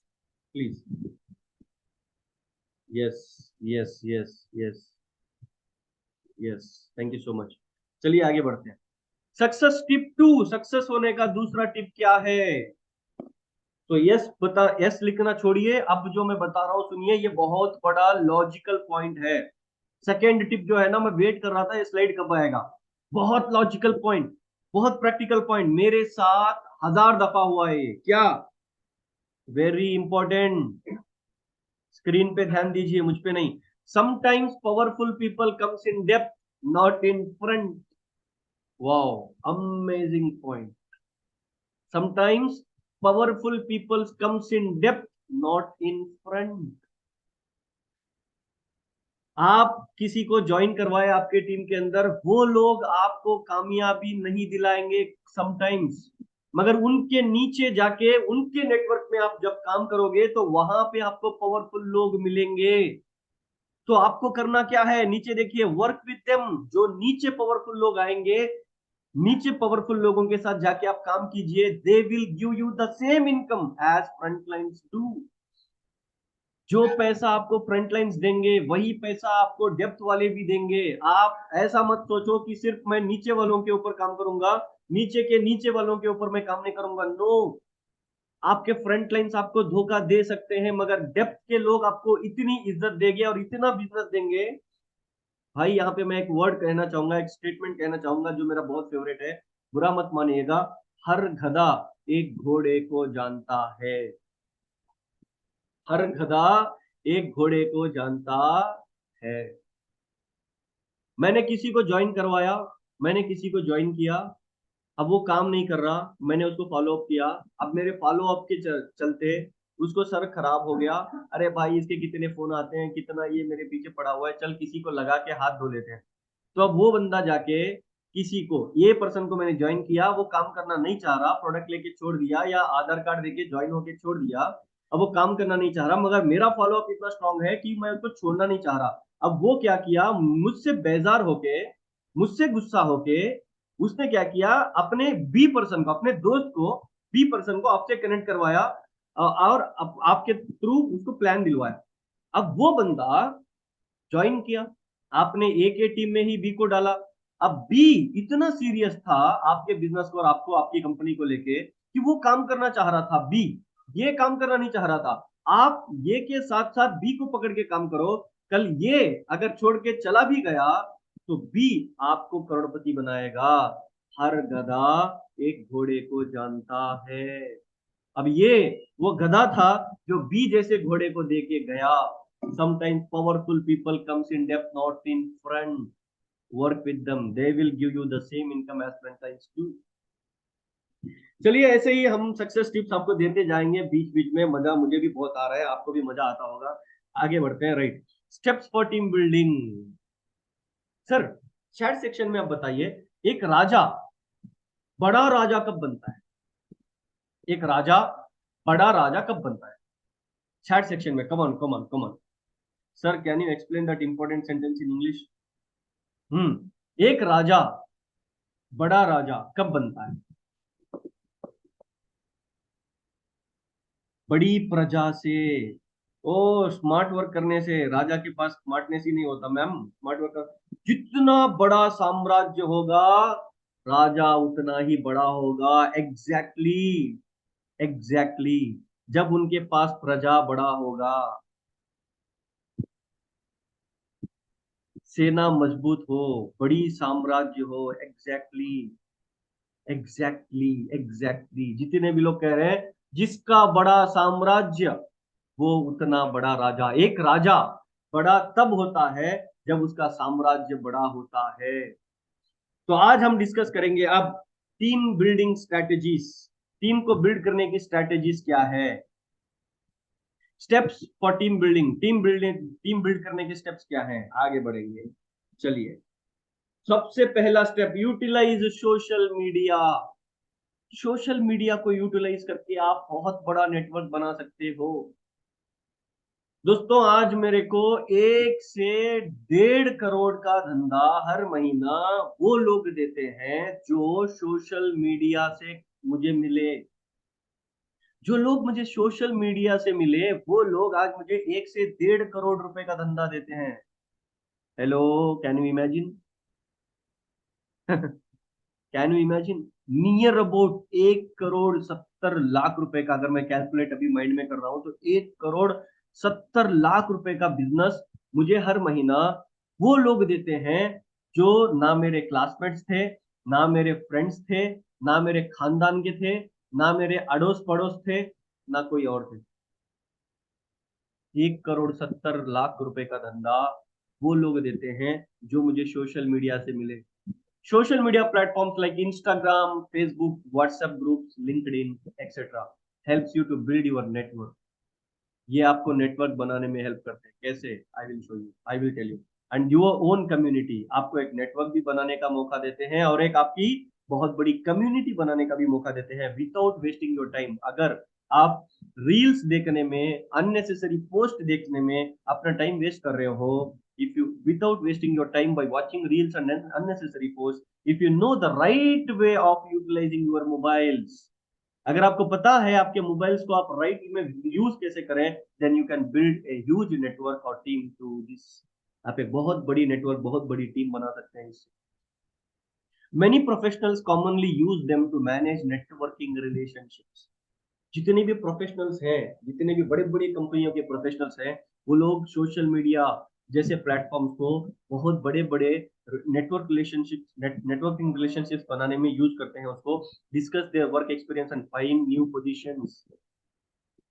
S1: please. Yes, yes, yes, yes, yes, thank you so much. चलिए आगे बढ़ते हैं। सक्सेस टिप 2, सक्सेस होने का दूसरा टिप क्या है? तो यस लिखना छोड़िए, अब जो मैं बता रहा हूं सुनिए, ये बहुत बड़ा लॉजिकल पॉइंट है। सेकेंड टिप जो है ना, मैं वेट कर रहा था ये स्लाइड कब आएगा। बहुत लॉजिकल पॉइंट, बहुत प्रैक्टिकल पॉइंट, मेरे साथ 1000 दफा हुआ है ये। क्या? Very important. स्क्रीन पे ध्यान दीजिए, मुझ पे नहीं। Sometimes powerful people comes in depth, not in front. Wow, amazing point. Sometimes powerful people comes in depth, not in front। आप किसी को ज्वाइन करवाए आपके टीम के अंदर, वो लोग आपको कामयाबी नहीं दिलाएंगे समटाइम्स, मगर उनके नीचे जाके उनके नेटवर्क में आप जब काम करोगे तो वहां पे आपको पावरफुल लोग मिलेंगे। तो आपको करना क्या है, नीचे देखिए, वर्क विद देम। जो नीचे पावरफुल लोग आएंगे, नीचे पावरफुल लोगों के साथ जाके आप काम कीजिए। They will give you the same income as front lines do. जो पैसा आपको फ्रंट लाइन्स देंगे वही पैसा आपको डेप्थ वाले भी देंगे। आप ऐसा मत सोचो कि सिर्फ मैं नीचे वालों के ऊपर काम करूंगा, नीचे के नीचे वालों के ऊपर मैं काम नहीं करूंगा। नो, आपके फ्रंट लाइन्स आपको धोखा दे सकते हैं, मगर डेप्थ के लोग आपको इतनी इज्जत देंगे और इतना बिजनेस देंगे। भाई यहाँ पे मैं एक वर्ड कहना चाहूंगा, एक स्टेटमेंट कहना चाहूंगा जो मेरा बहुत फेवरेट है, बुरा मत मानिएगा। हर गधा एक घोड़े को जानता है। हर गधा एक घोड़े को जानता है। मैंने किसी को ज्वाइन करवाया, मैंने किसी को ज्वाइन किया, अब वो काम नहीं कर रहा, मैंने उसको फॉलो अप किया। अब मेरे फॉलो अप के चलते उसको सर खराब हो गया। अरे भाई इसके कितने फोन आते हैं, कितना ये मेरे पीछे पड़ा हुआ है, चल किसी को लगा के हाथ धो लेते हैं। तो अब वो बंदा जाके किसी को, ये पर्सन को मैंने ज्वाइन किया, वो काम करना नहीं चाह रहा, प्रोडक्ट लेके छोड़ दिया या आधार कार्ड देके ज्वाइन होके छोड़ दिया। अब वो काम करना नहीं चाह रहा, मगर मेरा फॉलोअप इतना स्ट्रांग है कि मैं उसको छोड़ना नहीं चाह रहा। अब वो क्या किया, मुझसे बेजार होके, मुझसे गुस्सा होके, उसने क्या किया, अपने बी पर्सन को, अपने दोस्त को, बी पर्सन को आपसे कनेक्ट करवाया और आपके थ्रू उसको प्लान दिलवाया। अब वो बंदा ज्वाइन किया, आपने ए के टीम में ही बी को डाला। अब बी इतना सीरियस था आपके बिजनेस को और आपको, आपकी कंपनी को लेके, कि वो काम करना चाह रहा था। बी ये काम करना नहीं चाह रहा था। आप ये के साथ साथ बी को पकड़ के काम करो। कल ये अगर छोड़ के चला भी गया तो बी आपको करोड़पति बनाएगा। हर गधा एक घोड़े को जानता है। अब ये वो गधा था जो बी जैसे घोड़े को दे के गया। Sometimes powerful people comes in depth, not in front. Work with them. They will give you the same income as franchise too. चलिए ऐसे ही हम सक्सेस टिप्स आपको देते जाएंगे बीच बीच में। मजा मुझे भी बहुत आ रहा है, आपको भी मजा आता होगा। आगे बढ़ते हैं। Right, steps for team building. Sir, chat section में आप बताइए, एक राजा बड़ा राजा कब बनता है? एक राजा बड़ा राजा कब बनता है? चैट सेक्शन में, come on come on come on. Sir, can you explain that important sentence in English? एक राजा बड़ा राजा कब बनता है? बड़ी प्रजा से। ओ, स्मार्ट वर्क करने से। राजा के पास स्मार्टनेस ही नहीं होता मैम, स्मार्ट वर्क जितना बड़ा साम्राज्य होगा, राजा उतना ही बड़ा होगा। Exactly, exactly. जब उनके पास प्रजा बड़ा होगा, सेना मजबूत हो, बड़ी साम्राज्य हो। Exactly, exactly, exactly. जितने भी लोग कह रहे हैं जिसका बड़ा साम्राज्य वो उतना बड़ा राजा। एक राजा बड़ा तब होता है जब उसका साम्राज्य बड़ा होता है। तो आज हम डिस्कस करेंगे अब टीम बिल्डिंग स्ट्रेटेजीज। टीम को बिल्ड करने की स्ट्रेटेजीज क्या है? Steps for team building. Team build करने के स्टेप्स क्या हैं? आगे बढ़ेंगे। चलिए, सबसे पहला step, utilize social media. Social media को यूटिलाइज करके आप बहुत बड़ा नेटवर्क बना सकते हो। दोस्तों, आज मेरे को 1 से 1.5 करोड़ का धंधा हर महीना वो लोग देते हैं जो सोशल मीडिया से मुझे मिले। जो लोग मुझे सोशल मीडिया से मिले वो लोग आज मुझे 1 से 1.5 करोड़ रुपए का धंधा देते हैं। Hello, can you imagine? Can you imagine? Near about 1 crore 70 lakh रुपए का, अगर मैं कैलकुलेट अभी माइंड में कर रहा हूं तो 1 करोड़ 70 लाख रुपए का बिजनेस मुझे हर महीना वो लोग देते हैं जो ना मेरे क्लासमेट्स थे, ना मेरे फ्रेंड्स थे, ना मेरे खानदान के थे, ना मेरे अड़ोस पड़ोस थे, ना कोई और थे। 1 करोड़ 70 लाख रुपए का धंधा वो लोग देते हैं जो मुझे सोशल मीडिया से मिले। Social media platforms like Instagram, Facebook, WhatsApp groups, LinkedIn, etc. helps you to build your network. ये आपको नेटवर्क बनाने में हेल्प करते हैं। कैसे? I will show you, I will tell you. And your own community आपको एक नेटवर्क भी बनाने का मौका देते हैं और एक आपकी बहुत बड़ी कम्युनिटी बनाने का भी मौका देते हैं विदाउट वेस्टिंग योर टाइम। अगर आप रील्स देखने में, अननेसेसरी पोस्ट देखने में अपना टाइम वेस्ट कर रहे हो, if you without wasting your time by watching reels and unnecessary posts, if you know the right way of utilizing your mobiles, अगर आपको पता है आपके मोबाइल्स को आप राइट में यूज कैसे करें, then you can build a huge network और टीम टू दिस। आप एक बहुत बड़ी नेटवर्क, बहुत बड़ी टीम बना सकते हैं इससे। Many professionals commonly use them to manage networking relationships. जितने भी प्रोफेशनल्स हैं, जितने भी बड़े बड़े कंपनियों के प्रोफेशनल्स हैं, वो लोग सोशल मीडिया जैसे प्लेटफॉर्म्स को बहुत बड़े बड़े नेटवर्किंग रिलेशनशिप्स बनाने में यूज करते हैं उसको। Discuss their work experience and find new positions.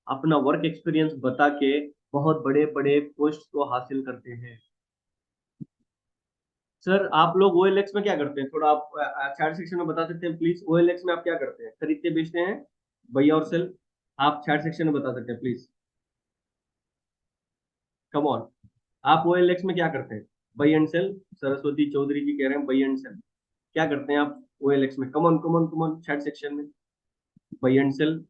S1: अपना वर्क एक्सपीरियंस बता के बहुत बड़े बड़े पोस्ट को हासिल करते हैं। सर आप लोग OLX में क्या करते हैं? थोड़ा आप चैट सेक्शन में बता सकते हैं प्लीज। OLX में आप क्या करते हैं? खरीदते बेचते हैं, बाय और सेल? आप चैट सेक्शन में बता सकते हैं प्लीज, कम ऑन। आप OLX में क्या करते हैं? Buy and sell. Saraswati Chaudhary ji कह रहे हैं बाय एंड सेल। क्या करते हैं आप OLX में? Come on come on come on, chat section में buy and sell.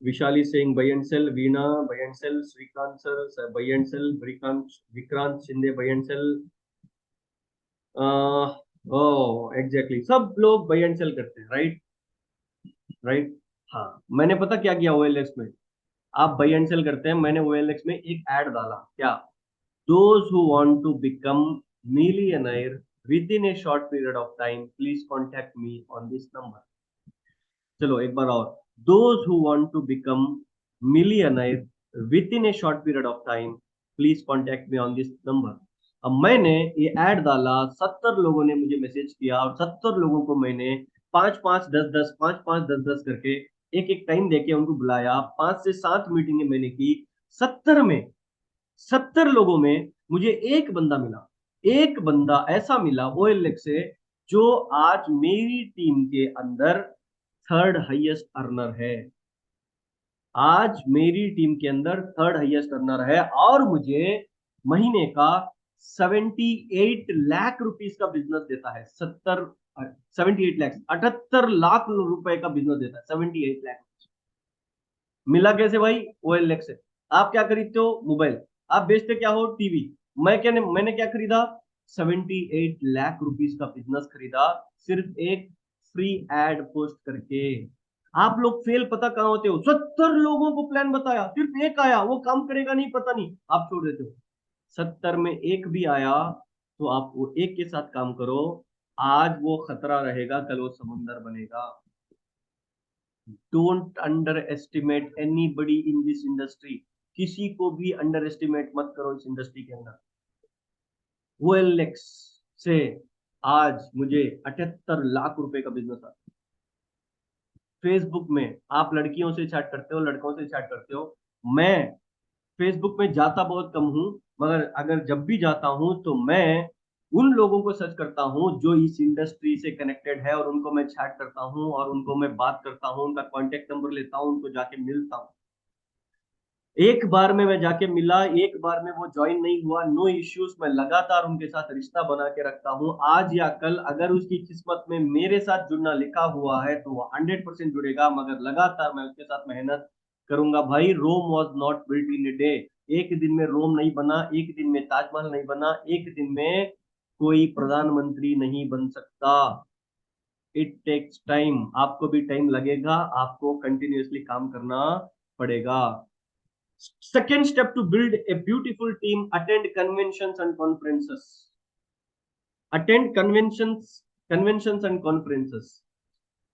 S1: Vishali Singh buy and sell, Veena buy and sell, Shrikant sir buy and sell, Vikrant Shinde buy and sell. Oh exactly, सब लोग बाय एंड सेल करते हैं, राइट? राइट। हाँ, मैंने पता क्या किया OLX में? आप बाय एंड सेल करते हैं, मैंने OLX में एक ऐड डाला। क्या? Those who want to become millionaire within a short period of time please contact me on this number. चलो एक बार और। Those who want to become millionaire within a short period of time please contact me on this number. अब मैंने ये add डाला, 70 लोगों ने मुझे मैसेज किया और 70 लोगों को मैंने 5-5 10-10, 5-5 10-10 करके एक एक टाइम देके उनको बुलाया। 5 से 7 मीटिंगें मैंने की। 70 लोगों में मुझे एक बंदा मिला। एक बंदा ऐसा मिला OLX से जो आज मेरी टीम के अंदर थर्ड हाईएस्ट अर्नर है। आज मेरी टीम के अंदर थर्ड हाईएस्ट अर्नर है और मुझे महीने का 78 लाख रुपीस का बिजनेस देता है। 78 लाख, 78 लाख रुपए का बिजनेस देता है। 78 लाख मिला कैसे भाई? OLX से। आप क्या खरीदते हो? मोबाइल। आप बेचते क्या हो? टीवी। मैंने क्या खरीदा? 78 लाख रुपीस का बिजनेस खरीदा, सिर्फ एक फ्री एड पोस्ट करके। आप लोग फेल पता कहां होते हो? 70 लोगों को प्लान बताया, सिर्फ एक आया, वो काम करेगा नहीं पता नहीं, आप छोड़ देते हो। 70 में एक भी आया तो आप वो एक के साथ काम करो। आज वो खतरा रहेगा, कल वो समुंदर बनेगा। Don't under estimate anybody in this industry. किसी को भी अंडर एस्टिमेट मत करो इस इंडस्ट्री के अंदर। OLX से आज मुझे 78 लाख रुपए का बिजनेस आता है। फेसबुक में आप लड़कियों से चैट करते हो, लड़कों से चैट करते हो। मैं फेसबुक में जाता बहुत कम हूं, मगर अगर जब भी जाता हूं तो मैं उन लोगों को सर्च करता हूं जो इस इंडस्ट्री से कनेक्टेड है और उनको मैं चैट करता हूं और उनको मैं बात करता हूं, उनका कांटेक्ट नंबर लेता हूं, उनको जाके मिलता हूं। एक बार में मैं जाके मिला, एक बार में वो ज्वाइन नहीं हुआ, नो इश्यूज, मैं लगातार उनके साथ रिश्ता बना के रखता हूं। आज या कल अगर उसकी किस्मत में मेरे साथ जुड़ना लिखा हुआ है तो वो 100% जुड़ेगा, मगर लगातार मैं उसके साथ मेहनत करूंगा। भाई, Rome was not built in a day. एक दिन में रोम नहीं बना, एक दिन में ताजमहल नहीं बना, एक दिन में कोई प्रधानमंत्री नहीं बन सकता। It takes time. आपको भी टाइम लगेगा, आपको कंटिन्यूअसली काम करना पड़ेगा। Second step to build a beautiful team: attend conventions and conferences. Attend conventions and conferences.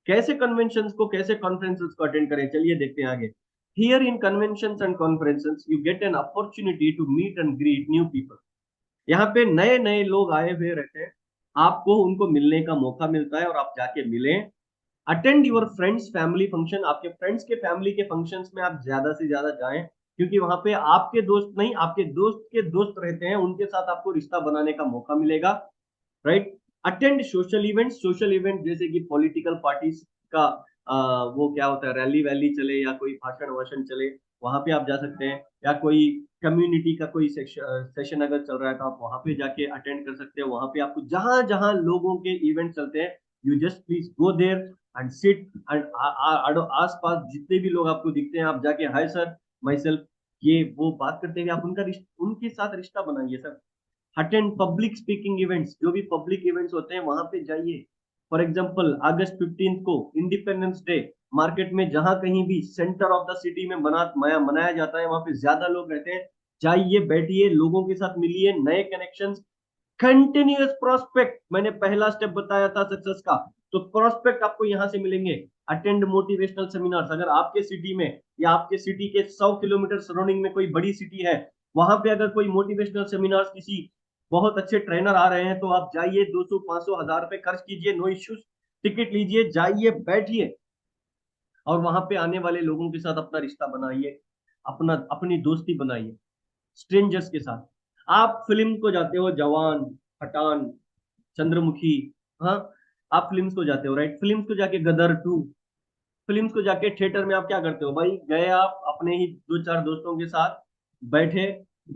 S1: कैसे conventions को, कैसे conferences को attend करें? चलिए देखते हैं आगे। Here in conventions and conferences, you get an opportunity to meet and greet new people. यहाँ पे नए नए लोग आए हुए रहते हैं, आपको उनको मिलने का मौका मिलता है और आप जाके मिलें। Attend your friends family function. आपके फ्रेंड्स के फैमिली के फंक्शंस में आप ज्यादा से ज्यादा जाएं, क्योंकि वहां पे आपके दोस्त नहीं, आपके दोस्त के दोस्त रहते हैं, उनके साथ आपको रिश्ता बनाने का मौका मिलेगा, right? Attend social events, social event जैसे कि पॉलिटिकल पार्टीज का वो क्या होता है, रैली वैली चले या कोई भाषण वाषण चले, वहां पे आप जा सकते हैं। या कोई कम्युनिटी का कोई सेशन अगर चल रहा है तो आप वहां पे जाके अटेंड कर सकते हैं। वहां पे आपको जहां जहां लोगों के इवेंट चलते हैं, you just please go there and sit and आस पास जितने भी लोग आपको दिखते हैं, आप जाके हाय सर, माई सेल्फ, ये वो बात करते हैं। आप उनके साथ रिश्ता बनाइए sir. Attend public speaking events, जो भी पब्लिक इवेंट्स होते हैं वहां पे जाइए। फॉर एग्जांपल अगस्त 15 को इंडिपेंडेंस डे, मार्केट में जहां कहीं भी सेंटर ऑफ द सिटी में मनाया जाता है, वहां पे ज्यादा लोग रहते हैं। जाइए, बैठिए, लोगों के साथ मिलिए, नए कनेक्शंस, कंटिन्यूअस प्रोस्पेक्ट, मैंने पहला स्टेप बताया था सक्सेस का, तो प्रोस्पेक्ट आपको यहां से मिलेंगे। अटेंड मोटिवेशनल सेमिनार्स, अगर आपके सिटी में या आपके सिटी के 100 किलोमीटर सराउंडिंग में कोई बड़ी सिटी है, वहां पे अगर कोई मोटिवेशनल सेमिनार्स किसी बहुत अच्छे ट्रेनर आ रहे हैं, तो आप जाइए, 200 500 1000 रुपए खर्च कीजिए, नो इश्यूज, टिकट लीजिए, जाइए, बैठिए, और वहां पे आने वाले लोगों के साथ अपना रिश्ता बनाइए, अपनी दोस्ती बनाइए स्ट्रेंजर्स के साथ। आप फिल्म को जाते हो, जवान, पठान, चंद्रमुखी, हाँ, आप फिल्म्स को जाते हो, राइट, फिल्म्स को जाके गदर 2, फिल्म्स को जाके थिएटर में आप क्या करते हो भाई, गए आप अपने ही दो चार दोस्तों के साथ, बैठे,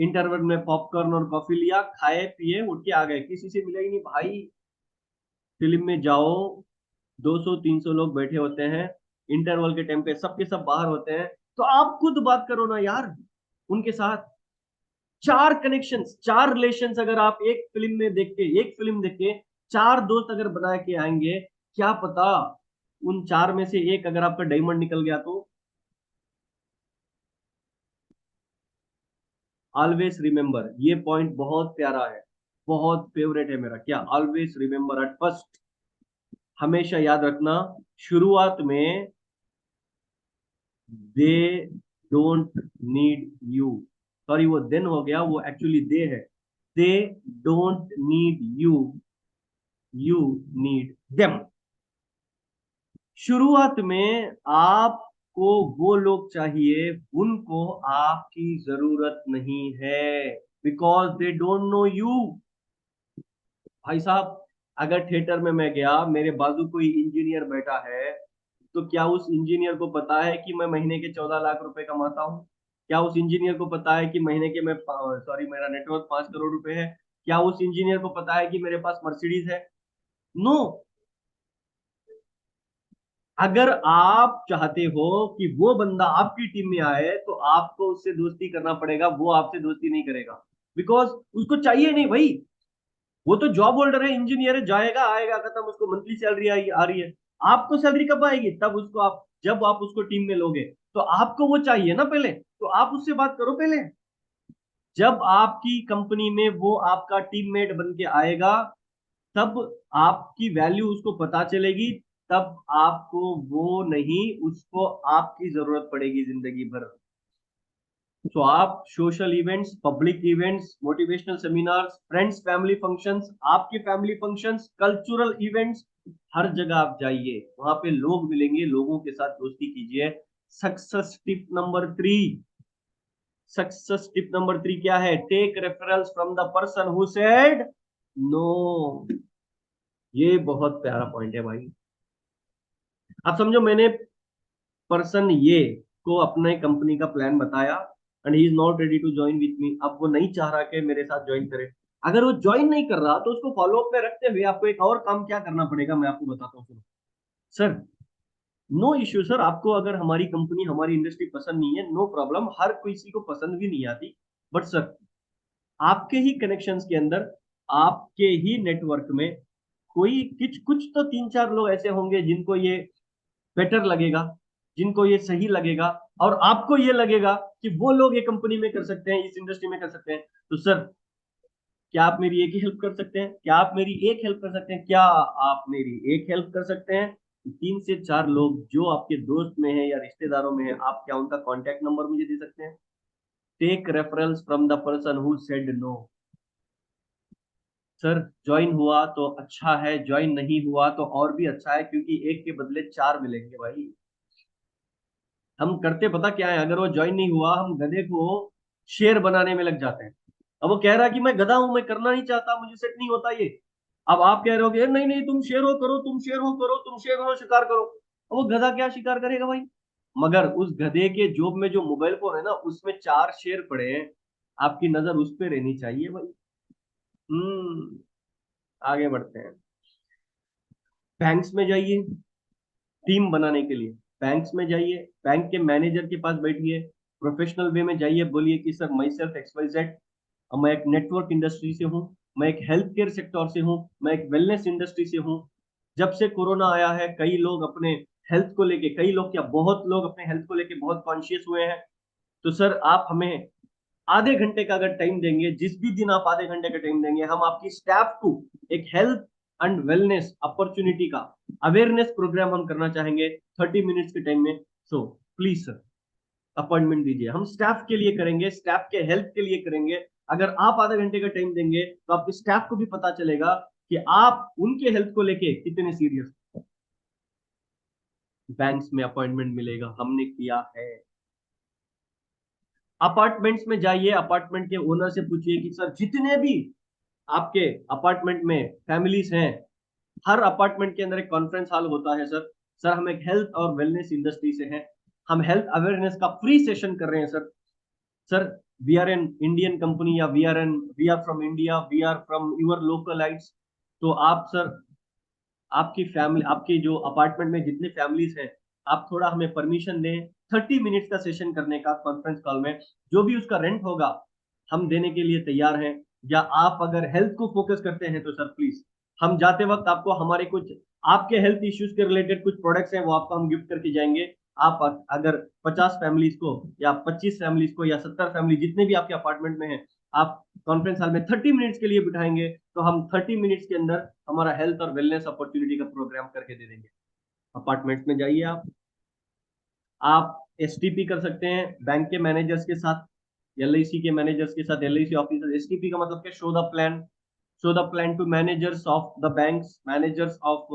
S1: इंटरवल में पॉपकॉर्न और कॉफी लिया, खाए पिए, उठ के आ गए, किसी से मिले ही नहीं भाई। फिल्म में जाओ, 200 300 लोग बैठे होते हैं, इंटरवल के टाइम पे सबके सब बाहर होते हैं, तो आप खुद बात करो ना यार उनके साथ। चार कनेक्शंस, चार रिलेशंस अगर आप एक फिल्म देख के चार दोस्त अगर बना के आएंगे, क्या पता उन चार में से एक अगर आपका डायमंड निकल गया तो। ऑलवेज रिमेंबर, ये पॉइंट बहुत प्यारा है, बहुत फेवरेट है मेरा, क्या, ऑलवेज रिमेंबर एट फर्स्ट, हमेशा याद रखना, शुरुआत में they don't need you, sorry वो देन हो गया, वो एक्चुअली दे है, they don't need you, you need them. शुरुआत में आपको वो लोग चाहिए, उनको आपकी जरूरत नहीं है, because they don't know you. भाई साहब, अगर थिएटर में मैं गया, मेरे बाजू कोई इंजीनियर बैठा है, तो क्या उस इंजीनियर को पता है कि मैं महीने के 14 लाख रुपए कमाता हूँ? क्या उस इंजीनियर को पता है कि महीने के मैं, सॉरी, मेरा नेटवर्क 5 करोड़ रुपए है? क्या उस इंजीनियर को पता है कि मेरे पास मर्सिडीज है? नो। अगर आप चाहते हो कि वो बंदा आपकी टीम में आए, तो आपको उससे दोस्ती करना पड़ेगा, वो आपसे दोस्ती नहीं करेगा, बिकॉज उसको चाहिए नहीं भाई। वो तो जॉब होल्डर है, इंजीनियर है, जाएगा आएगा खत्म, उसको मंथली सैलरी आ रही है। आपको सैलरी कब आएगी? तब उसको आप, जब आप उसको टीम में लोगे, तो आपको वो चाहिए ना पहले, तो आप उससे बात करो पहले। जब आपकी कंपनी में वो आपका टीममेट बन के आएगा, तब आपकी वैल्यू उसको पता चलेगी, तब आपको वो नहीं, उसको आपकी जरूरत पड़ेगी जिंदगी भर। तो आप social events, public events, motivational seminars, friends family functions, आपके फैमिली फंक्शंस, कल्चरल इवेंट्स, हर जगह आप जाइए, वहां पे लोग मिलेंगे, लोगों के साथ दोस्ती कीजिए। Success tip number 3, success tip number 3 क्या है? Take referrals from the person who said no. ये बहुत प्यारा पॉइंट है भाई। आप समझो, मैंने पर्सन ये को अपने कंपनी का प्लान बताया, and he is not ready to join with me, अब वो नहीं चाह रहा कि मेरे साथ ज्वाइन करे। अगर वो ज्वाइन नहीं कर रहा, तो उसको फॉलोअप में रखते हुए आपको एक और काम क्या करना पड़ेगा, मैं आपको बताता हूँ, सुनो सर। नो इश्यू सर, आपको अगर हमारी कंपनी, हमारी इंडस्ट्री पसंद नहीं है, नो प्रॉब्लम, हर किसी को पसंद भी नहीं आती, बट सर, आपके ही कनेक्शंस के अंदर, आपके ही नेटवर्क में कोई कुछ कुछ तो 3 4 लोग ऐसे होंगे जिनको ये बेटर लगेगा, जिनको ये सही लगेगा, और आपको ये लगेगा कि वो लोग ये कंपनी में कर सकते हैं, इस इंडस्ट्री में कर सकते हैं, तो सर, क्या आप मेरी एक ही हेल्प कर सकते हैं? क्या आप मेरी एक हेल्प कर सकते हैं? क्या आप मेरी एक हेल्प कर सकते हैं? 3 से 4 लोग जो आपके दोस्त में है या रिश्तेदारों में है, आप क्या उनका कॉन्टेक्ट नंबर मुझे दे सकते हैं? Take reference from the person who said no. Sir, join हुआ तो अच्छा है, ज्वाइन नहीं हुआ तो और भी अच्छा है, क्योंकि एक के बदले 4 मिलेंगे भाई। हम करते पता क्या है, अगर वो ज्वाइन नहीं हुआ, हम गधे को शेर बनाने में लग जाते हैं। अब वो कह रहा है कि मैं गधा हूं, मैं करना नहीं चाहता, मुझे सेट नहीं होता ये। अब आप कह रहे हो कि नहीं नहीं तुम शेयर हो करो, तुम शेयर हो करो, तुम शेयर हो शिकार करो। अब वो गधा क्या शिकार करेगा भाई? मगर उस गधे के जोब में जो मोबाइल फोन है ना, उसमें 4 शेयर पड़े हैं, आपकी नजर उस पर रहनी चाहिए भाई। आगे बढ़ते हैं। बैंक्स में जाइए टीम बनाने के लिए। बैंक्स में जाइए, बैंक के मैनेजर के पास बैठिए, प्रोफेशनल वे में जाइए, बोलिए कि सर माई सेल्फ XYZ, मैं एक नेटवर्क इंडस्ट्री से हूँ, मैं एक हेल्थ केयर सेक्टर से हूँ, मैं एक वेलनेस इंडस्ट्री से हूँ। जब से कोरोना आया है कई लोग अपने हेल्थ को लेके, कई लोग क्या बहुत लोग अपने हेल्थ को लेके बहुत कॉन्शियस हुए हैं। तो सर आप हमें आधे घंटे का अगर टाइम देंगे, जिस भी दिन आप आधे घंटे का टाइम देंगे, हम आपकी स्टाफ को एक हेल्थ एंड वेलनेस अपॉर्चुनिटी का अवेयरनेस प्रोग्राम हम करना चाहेंगे 30 मिनट्स के टाइम में। सो प्लीज सर अपॉइंटमेंट दीजिए, हम स्टाफ के लिए करेंगे, स्टाफ के हेल्थ के लिए करेंगे। अगर आप आधे घंटे का टाइम देंगे तो आपके स्टाफ को भी पता चलेगा कि आप उनके हेल्थ को लेके कितने सीरियस। बैंक्स में अपॉइंटमेंट मिलेगा, हमने किया है। अपार्टमेंट्स में जाइए, अपार्टमेंट के ओनर से पूछिए कि सर जितने भी आपके अपार्टमेंट में फैमिलीज हैं, हर अपार्टमेंट के अंदर एक कॉन्फ्रेंस हॉल होता है सर। सर हम एक हेल्थ और वेलनेस इंडस्ट्री से हैं, हम हेल्थ अवेयरनेस का फ्री सेशन कर रहे हैं sir. Sir we are an Indian company, या we are from India, we are from your localites. तो आप सर, आपकी फैमिली, आपके जो अपार्टमेंट में जितने फैमिलीज हैं, आप थोड़ा हमें परमिशन दें 30 मिनट्स का सेशन करने का कॉन्फ्रेंस कॉल में। जो भी उसका रेंट होगा हम देने के लिए तैयार हैं। या आप अगर हेल्थ को फोकस करते हैं तो सर प्लीज, हम जाते वक्त आपको हमारे कुछ आपके हेल्थ इश्यूज के रिलेटेड कुछ प्रोडक्ट्स हैं वो आपको हम गिफ्ट करके जाएंगे। आप अगर 50 फैमिलीज को या 25 फैमिलीज को या 70 फैमिली जितने भी आपके अपार्टमेंट में हैं, आप कॉन्फ्रेंस हॉल में 30 मिनट्स के लिए बिठाएंगे, तो हम 30 मिनट्स के अंदर हमारा हेल्थ और वेलनेस अपॉर्चुनिटी का प्रोग्राम करके दे देंगे। अपार्टमेंट्स में जाइए आप STP कर सकते हैं बैंक के मैनेजर्स के साथ, LIC के मैनेजर्स के साथ, LIC ऑफिसर। STP का मतलब क्या? Show the plan, show the plan to managers of the banks, managers of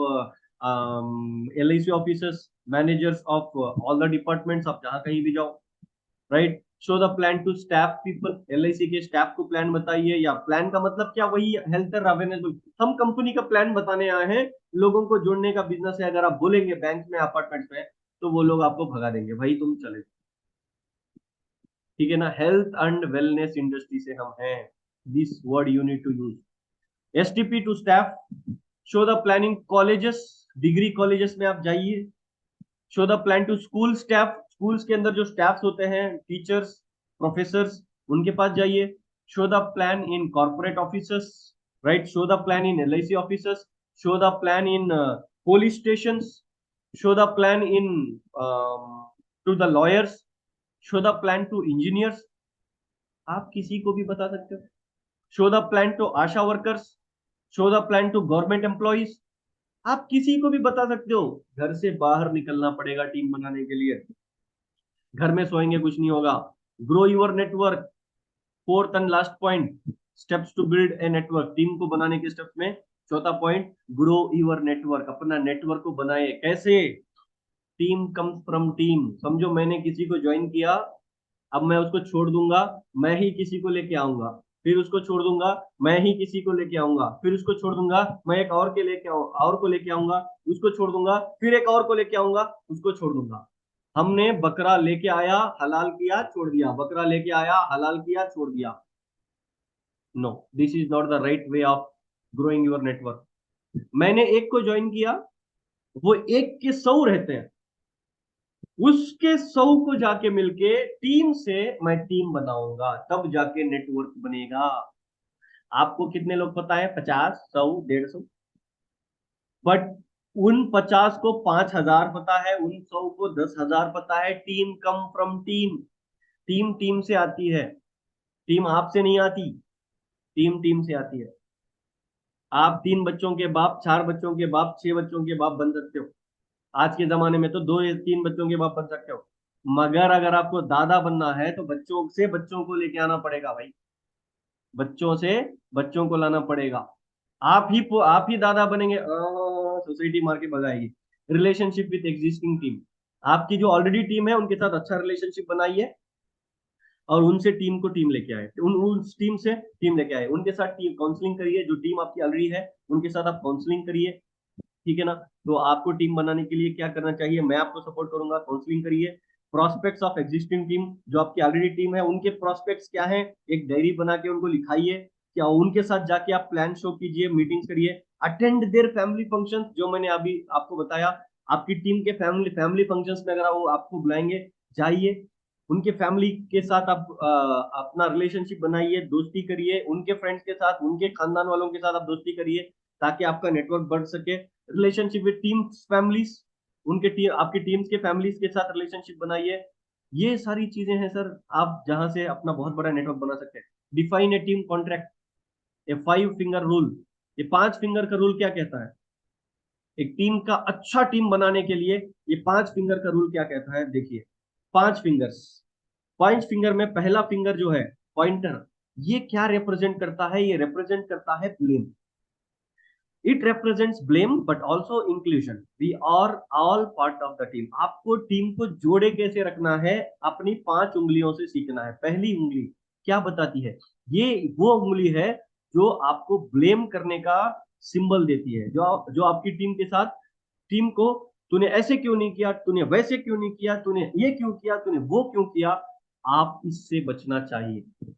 S1: LIC officers, managers of all the departments, आप जहां कहीं भी जाओ, right. Show the plan to staff people, LIC के staff को प्लान बताइए। या प्लान का मतलब क्या? वही हेल्थ अवेयरनेस, हम कंपनी का प्लान बताने आए हैं, लोगों को जोड़ने का बिजनेस है। अगर आप बोलेंगे बैंक में, अपार्टमेंट में, तो वो लोग आपको भगा देंगे, भाई तुम चले जाओ। ठीक है ना? हेल्थ एंड वेलनेस इंडस्ट्री से हम हैं, this word you need to use. STP to staff, show the planning colleges, degree colleges में आप जाइए। Show the plan to school staff, schools के अंदर जो स्टाफ्स होते हैं, टीचर्स, प्रोफेसर्स, उनके पास जाइए। Show the plan in corporate officers, right. Show the plan in LIC officers, show the plan in police station, show the plan in to the lawyers, show the plan to engineers, आप किसी को भी बता सकते हो। Show the plan to ASHA workers, show the plan to government employees, आप किसी को भी बता सकते हो। घर से बाहर निकलना पड़ेगा टीम बनाने के लिए, घर में सोएंगे कुछ नहीं होगा। Grow your network, fourth and last point, steps to build a network, team को बनाने के स्टेप्स में चौथा पॉइंट, ग्रो योर नेटवर्क, अपना नेटवर्क को बनाए। कैसे? Team comes from team. समझो मैंने किसी को ज्वाइन किया, अब मैं उसको छोड़ दूंगा, मैं ही किसी को लेके आऊंगा, फिर उसको छोड़ दूंगा, मैं ही किसी को लेके आऊंगा, फिर उसको छोड़ दूंगा, मैं एक और के लेके और को लेके आऊंगा, उसको छोड़ दूंगा, फिर एक और को लेके आऊंगा, उसको छोड़ दूंगा। हमने बकरा लेके आया, हलाल किया, छोड़ दिया, बकरा लेके आया, हलाल किया, छोड़ दिया। No, this is not the right way of growing your network. मैंने एक को ज्वाइन किया, वो एक के 100 रहते हैं, उसके 100 को जाके मिलके टीम से मैं टीम बनाऊंगा, तब जाके नेटवर्क बनेगा। आपको कितने लोग पता है? 50, 100, 150। बट उन 50 को 5,000 पता है, उन 100 को 10,000 पता है। Team come from team, team team से आती है, टीम आपसे नहीं आती, टीम टीम से आती है। आप 3 बच्चों के बाप, 4 बच्चों के बाप, 6 बच्चों के बाप बन सकते हो। आज के जमाने में तो 2 या 3 बच्चों के बाप बन सकते हो। मगर अगर आपको दादा बनना है तो बच्चों से बच्चों को लेके आना पड़ेगा भाई, बच्चों से बच्चों को लाना पड़ेगा। आप ही दादा बनेंगे, सोसाइटी मार के भगाएगी। रिलेशनशिप विद एग्जिस्टिंग टीम, आपकी जो ऑलरेडी टीम है उनके साथ अच्छा रिलेशनशिप बनाइए। और उनसे टीम को टीम लेके आए, उस टीम से टीम लेके आए, उनके साथ टीम काउंसलिंग करिए, जो टीम आपकी ऑलरेडी है उनके साथ आप काउंसलिंग करिए, ठीक है ना। तो आपको टीम बनाने के लिए क्या करना चाहिए, मैं आपको सपोर्ट करूंगा, काउंसलिंग करिए। प्रोस्पेक्ट्स ऑफ एग्जिस्टिंग टीम, जो आपकी ऑलरेडी टीम है उनके प्रोस्पेक्ट्स क्या है, एक डायरी बना के उनको लिखाइए, क्या उनके साथ जाके आप प्लान शो कीजिए, मीटिंग्स करिए, अटेंड देयर फैमिली फंक्शंस, जो मैंने अभी आपको बताया, आपकी टीम के फैमिली फैमिली फंक्शंस में अगर वो आपको बुलाएंगे, जाइए, उनके फैमिली के साथ आप अपना रिलेशनशिप बनाइए, दोस्ती करिए, उनके फ्रेंड्स के साथ, उनके खानदान वालों के साथ आप दोस्ती करिए, ताकि आपका नेटवर्क बढ़ सके। रिलेशनशिप विद टीम्स फैमिलीज, उनके टीम आपकी टीम्स के फैमिलीज के साथ रिलेशनशिप बनाइए। ये सारी चीजें हैं सर, आप जहां से अपना बहुत बड़ा नेटवर्क बना सकते हैं। Define a team contract, A 5 finger rule. ये 5 फिंगर का रूल क्या कहता है, एक टीम का अच्छा टीम बनाने के लिए ये 5 फिंगर का रूल क्या कहता है, देखिए। 5 फिंगर्स, 5 फिंगर में पहला फिंगर जो है पॉइंटर, ये क्या रिप्रेजेंट करता है, ये रिप्रेजेंट करता है blame. It represents blame but also inclusion, we are all part of the team. आपको टीम को जोड़े कैसे रखना है, अपनी 5 उंगलियों से सीखना है। पहली उंगली क्या बताती है, ये वो उंगली है जो आपको ब्लेम करने का सिंबल देती है, जो आपकी टीम के साथ, टीम को, तूने ऐसे क्यों नहीं किया, तूने वैसे क्यों नहीं किया, तूने ये क्यों किया, तूने वो क्यों किया, आप इससे बचना चाहिए।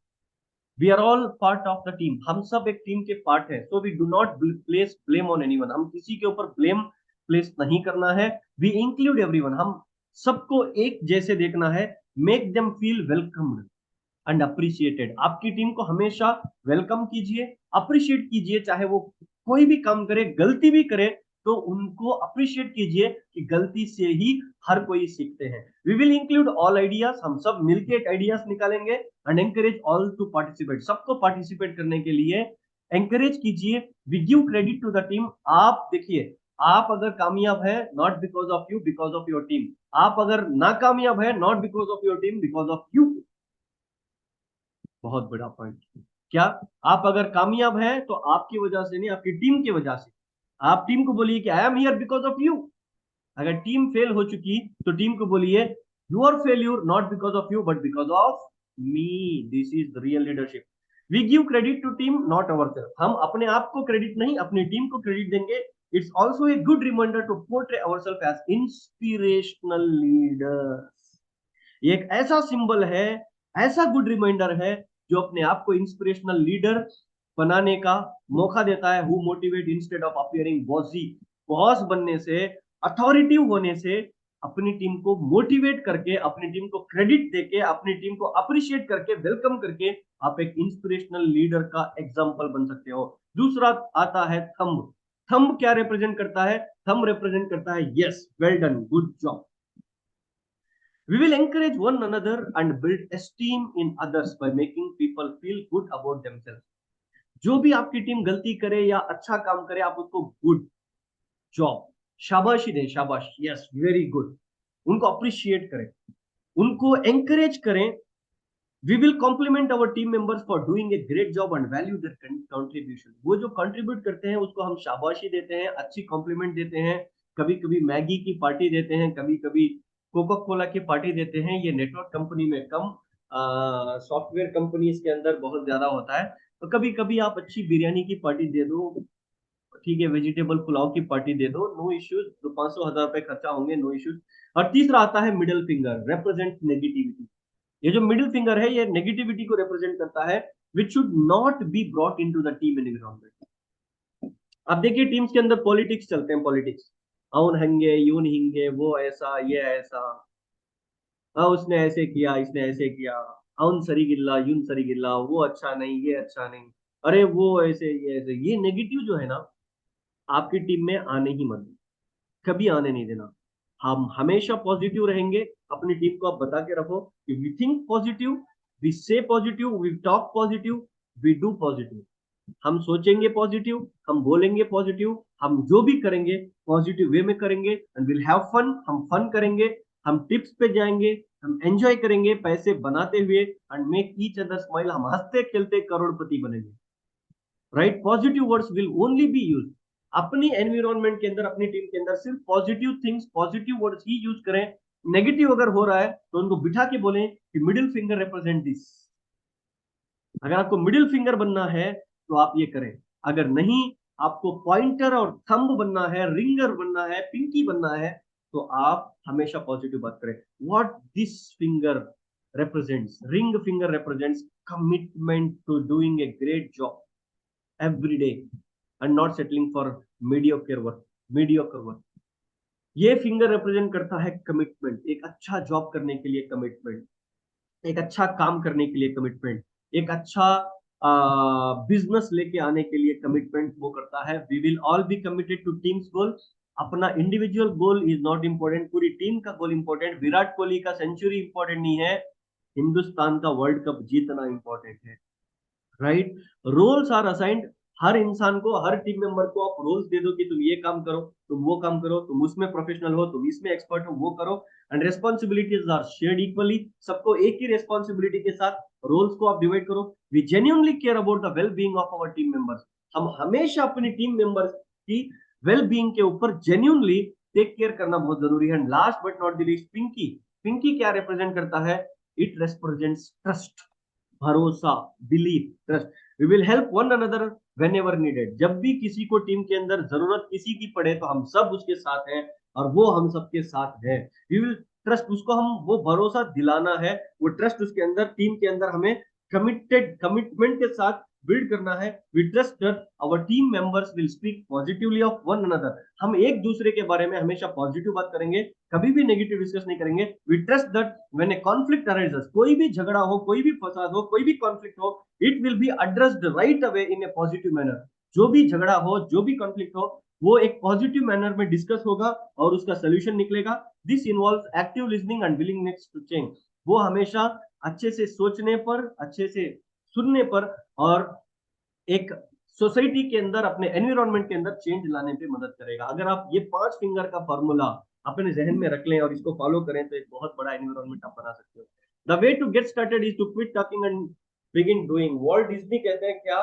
S1: We are all part of the team, हम सब एक टीम के पार्ट है, so we do not place blame on anyone, हम किसी के ऊपर ब्लेम प्लेस नहीं करना है। वी इंक्लूड एवरीवन, हम सबको एक जैसे देखना है। Make them feel welcomed and appreciated, आपकी टीम को हमेशा वेलकम कीजिए, अप्रिशिएट कीजिए, चाहे वो कोई भी काम करे, गलती भी करे, तो उनको अप्रिशिएट कीजिए कि गलती से ही हर कोई सीखते हैं। We will include all ideas, हम सब मिलके एक आइडियाज निकालेंगे, and encourage all to participate, सबको पार्टिसिपेट करने के लिए एंकरेज कीजिए। We give credit to the team, आप देखिए, आप अगर कामयाब है not because of you, because of your team, आप अगर नाकामयाब है not because of your team, because of you. बहुत बड़ा पॉइंट, क्या, आप अगर कामयाब हैं तो आपकी वजह से नहीं, आपकी टीम की वजह से। आप टीम को बोलिए कि I am here because of you. अगर टीम फेल हो चुकी तो टीम को बोलिए your failure not because of you but because of me, this is real leadership. We give credit to team not our self, हम अपने आप को क्रेडिट नहीं, अपनी टीम को क्रेडिट देंगे। It's also a good reminder to portray our self as inspirational leaders. ये एक ऐसा सिंबल है, ऐसा गुड रिमाइंडर है, जो अपने आप को इंस्पिरेशनल लीडर बनाने का मौका देता है। Who motivate instead of appearing bossy, boss बनने से, अथॉरिटिव होने से, अपनी टीम को मोटिवेट करके, अपनी टीम को क्रेडिट देके, अपनी टीम को अप्रिशिएट करके, वेलकम करके, आप एक इंस्पिरेशनल लीडर का एग्जाम्पल बन सकते हो। दूसरा आता है थंब। थंब क्या रिप्रेजेंट करता है, थंब रिप्रेजेंट करता है yes, well done, good job. We will encourage one another and build esteem in others by making people feel good about themselves. जो भी आपकी टीम गलती करे या अच्छा काम करे, आप उसको गुड जॉब, शाबाशी दें, शाबाश, यस, वेरी गुड, उनको अप्रिशिएट करें, उनको एंकरेज करें। We will compliment our team members for doing a great job and value their contribution. वो जो कंट्रीब्यूट करते हैं उसको हम शाबाशी देते हैं, अच्छी कॉम्प्लीमेंट देते हैं, कभी कभी मैगी की पार्टी देते हैं, कभी कभी कोका कोला की पार्टी देते हैं। ये नेटवर्क कंपनी में कम, सॉफ्टवेयर कंपनीज के अंदर बहुत ज्यादा होता है। तो कभी कभी आप अच्छी बिरयानी की पार्टी दे दो, ठीक है, वेजिटेबल पुलाव की पार्टी दे दो, नो इश्यूज, तो 500,000 रुपए खर्चा होंगे, नो इश्यूज। और तीसरा आता है मिडिल फिंगर, रेप्रेजेंट नेगेटिविटी। ये जो मिडिल फिंगर है ये नेगेटिविटी को रिप्रेजेंट करता है, which should not be brought into the team environment. अब देखिए टीम्स के अंदर पॉलिटिक्स चलते हैं, पॉलिटिक्स, औन हंगे यून हिंगे, वो ऐसा ये ऐसा, उसने ऐसे किया, इसने ऐसे किया, औन सरी गिल्ला यून सरी गिल्ला, वो अच्छा नहीं, ये अच्छा नहीं, अरे वो ऐसे, ये ऐसे, ये नेगेटिव जो है ना, आपकी टीम में आने ही मत, कभी आने नहीं देना। हम हमेशा पॉजिटिव रहेंगे, अपनी टीम को आप बता के रखो कि we think positive, we say positive, we talk positive, we do positive. हम सोचेंगे पॉजिटिव, हम बोलेंगे पॉजिटिव, हम जो भी करेंगे पॉजिटिव वे में करेंगे, एंड विल हैव फन, हम फन करेंगे, हम टिप्स पे जाएंगे, हम एंजॉय करेंगे पैसे बनाते हुए, and make each other smile, हम हंसते खेलते करोड़पति बनेंगे। Right, positive words will only B use. अपनी एनवायरनमेंट के अंदर, अपनी टीम के अंदर सिर्फ पॉजिटिव थिंग्स, पॉजिटिव वर्ड्स ही यूज करें, नेगेटिव अगर हो रहा है तो उनको बिठा के बोलें कि मिडिल फिंगर रिप्रेजेंट दिस। अगर आपको मिडिल फिंगर बनना है तो आप ये करें, अगर नहीं आपको पॉइंटर और थंब बनना है, रिंगर बनना है, पिंकी बनना है, तो आप हमेशा पॉजिटिव बात करें। What this finger represents, ring finger represents commitment to doing a great job every day and not settling for mediocre work। ये फिंगर रिप्रेजेंट करता है कमिटमेंट, एक अच्छा जॉब करने के लिए कमिटमेंट, एक अच्छा काम करने के लिए कमिटमेंट, एक अच्छा बिजनेस लेके आने के लिए कमिटमेंट वो करता है। We will all be committed to team's goal. अपना individual goal is not important, पूरी टीम का गोल इंपॉर्टेंट। विराट कोहली का सेंचुरी इंपॉर्टेंट नहीं है, हिंदुस्तान का वर्ल्ड कप जीतना इंपॉर्टेंट है। Right, roles are assigned. हर इंसान को, हर टीम मेंबर को आप रोल्स दे दो कि तुम ये काम करो, तुम वो काम करो, तुम उसमें प्रोफेशनल हो, तुम इसमें एक्सपर्ट हो, वो करो। And responsibilities are shared equally. सबको एक ही रेस्पॉन्सिबिलिटी के साथ रोल्स को आप डिवाइड करो। We genuinely care about the well being of our team members. हम हमेशा अपनी टीम मेंबर्स की वेल बीइंग के ऊपर जेन्युइनली टेक केयर करना बहुत जरूरी है। And last but not the least, pinky. Pinky क्या रिप्रेजेंट करता है? इट रिप्रेजेंट्स ट्रस्ट, भरोसा, belief, trust. We will help one another whenever needed. जब भी किसी को टीम के अंदर जरूरत किसी की पड़े तो हम सब उसके साथ हैं और वो हम सबके साथ है। वी विल ट्रस्ट, उसको हम वो भरोसा दिलाना है, वो ट्रस्ट उसके अंदर, टीम के अंदर हमें कमिटमेंट के साथ बिल्ड करना है। We trust that our team members will speak positively of one another. हम एक दूसरे के बारे में हमेशा पॉजिटिव बात करेंगे, कभी भी नेगेटिव डिस्कस नहीं करेंगे। We trust that when a conflict arises, कोई भी झगड़ा हो, कोई भी फसाद हो, कोई भी कॉन्फ्लिक्ट हो, it will be addressed right away in A positive manner. जो भी झगड़ा हो, जो भी कॉन्फ्लिक्ट हो, वो एक पॉजिटिव मैनर में डिस्कस होगा और उसका सोल्यूशन निकलेगा। This involve active listening and willingness to change. वो हमेशा अच्छे से सोचने पर, अच्छे से सुनने पर और एक सोसाइटी के अंदर, अपने एनवायरनमेंट के अंदर चेंज लाने पे मदद करेगा। अगर आप ये 5 फिंगर का फॉर्मूला अपने जहन में रख लें और इसको फॉलो करें तो एक बहुत बड़ा एनवायरनमेंट आप बना सकते हो। The way to get started is to quit talking and begin doing. Walt Disney कहते हैं क्या,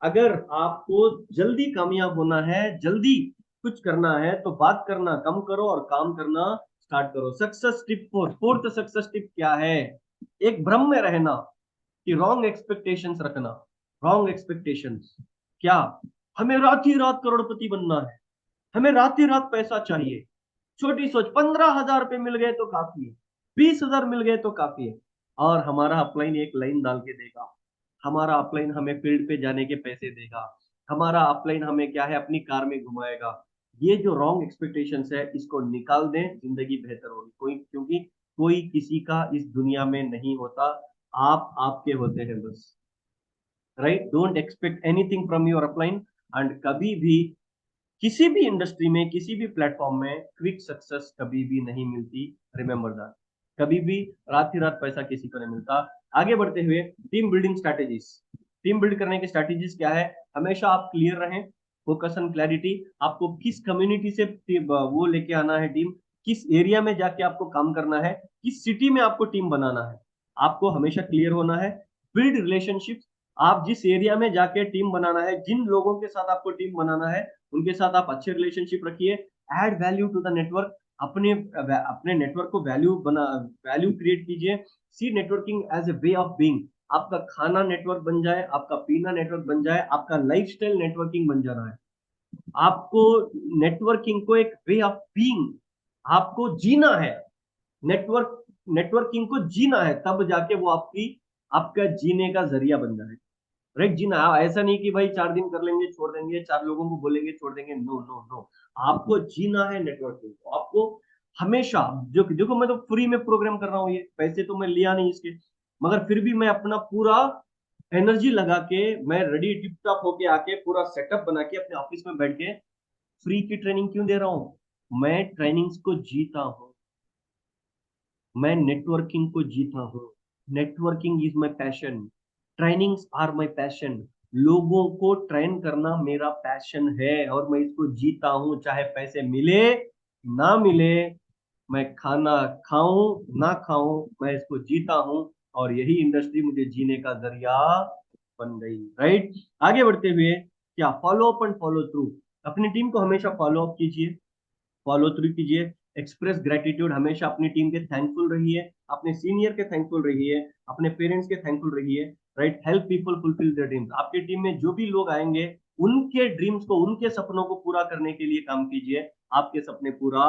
S1: अगर आपको जल्दी कामयाब होना है, जल्दी कुछ करना है, तो बात करना कम करो और काम करना स्टार्ट करो। Success tip 4, fourth success tip क्या है? एक भ्रम में रहना, कि रॉन्ग एक्सपेक्टेशंस रखना। रॉन्ग एक्सपेक्टेशंस क्या? हमें रात ही रात करोड़पति बनना है, हमें रात ही रात पैसा चाहिए। छोटी सोच, 15,000 रुपए मिल गए तो काफी है, 20,000 मिल गए तो काफी है। और हमारा अपलाइन एक लाइन डाल के देगा, हमारा अपलाइन हमें फील्ड पे जाने के पैसे देगा, हमारा अपलाइन हमें क्या है, अपनी कार में घुमाएगा। ये जो रॉन्ग एक्सपेक्टेशंस है, इसको निकाल दें, जिंदगी बेहतर होगी। क्योंकि कोई किसी का इस दुनिया में नहीं होता, आप आपके होते हैं बस। Right, don't expect anything from your upline. And कभी भी किसी भी इंडस्ट्री में, किसी भी प्लेटफॉर्म में क्विक सक्सेस कभी भी नहीं मिलती। रिमेंबर दैट, कभी भी रात ही रात पैसा किसी को नहीं मिलता। आगे बढ़ते हुए, team building strategies. Team build करने की स्ट्रैटेजीज क्या है? हमेशा आप क्लियर रहें, फोकस ऑन क्लैरिटी। आपको किस कम्युनिटी से वो लेके आना है टीम, किस एरिया में जाके आपको काम करना है, किस सिटी में आपको टीम बनाना है, आपको हमेशा क्लियर होना है। बिल्ड रिलेशनशिप, आप जिस एरिया में जाके टीम बनाना है, जिन लोगों के साथ आपको टीम बनाना है, उनके साथ आप अच्छे रिलेशनशिप रखिए। Add value to the network, अपने अपने नेटवर्क को वैल्यू क्रिएट कीजिए। See networking as a way of being. आपका खाना नेटवर्क बन जाए, आपका पीना नेटवर्क बन जाए, आपका लाइफस्टाइल नेटवर्किंग बन जाना है। आपको नेटवर्किंग को एक वे ऑफ बीइंग, आपको जीना है। नेटवर्किंग को जीना है, तब जाके वो आपका जीने का जरिया बन जाए। राइट, जीना। ऐसा नहीं कि भाई 4 दिन कर लेंगे छोड़ देंगे, 4 लोगों को बोलेंगे छोड़ देंगे। नो नो नो, आपको जीना है नेटवर्किंग को। आपको हमेशा, जो देखो मैं तो फ्री में प्रोग्राम कर रहा हूँ, ये पैसे तो मैं लिया नहीं इसके, मगर फिर भी मैं अपना पूरा एनर्जी लगा के, मैं रेडी टिप टॉप होके आके पूरा सेटअप बना के अपने ऑफिस में बैठ के फ्री की ट्रेनिंग क्यों दे रहा हूँ? मैं ट्रेनिंग्स को जीता हूँ, मैं नेटवर्किंग को जीता हूँ। Networking is my passion, trainings are my passion. लोगों को ट्रेन करना मेरा पैशन है और मैं इसको जीता हूँ, चाहे पैसे मिले ना मिले, मैं खाना खाऊं ना खाऊं, मैं इसको जीता हूं। और यही इंडस्ट्री मुझे जीने का जरिया बन गई। राइट, आगे बढ़ते हुए, क्या? Follow up and follow through. अपनी टीम को हमेशा फॉलो अप कीजिए, फॉलो थ्रू कीजिए। एक्सप्रेस ग्रेटिट्यूड, हमेशा अपनी टीम के थैंकफुल रहिए, अपने सीनियर के थैंकफुल रहिए, अपने पेरेंट्स के थैंकफुल रहिए, right. Help people fulfil their dreams, आपकी टीम में जो भी लोग आएंगे उनके ड्रीम्स को, उनके सपनों को पूरा करने के लिए काम कीजिए, आपके सपने पूरा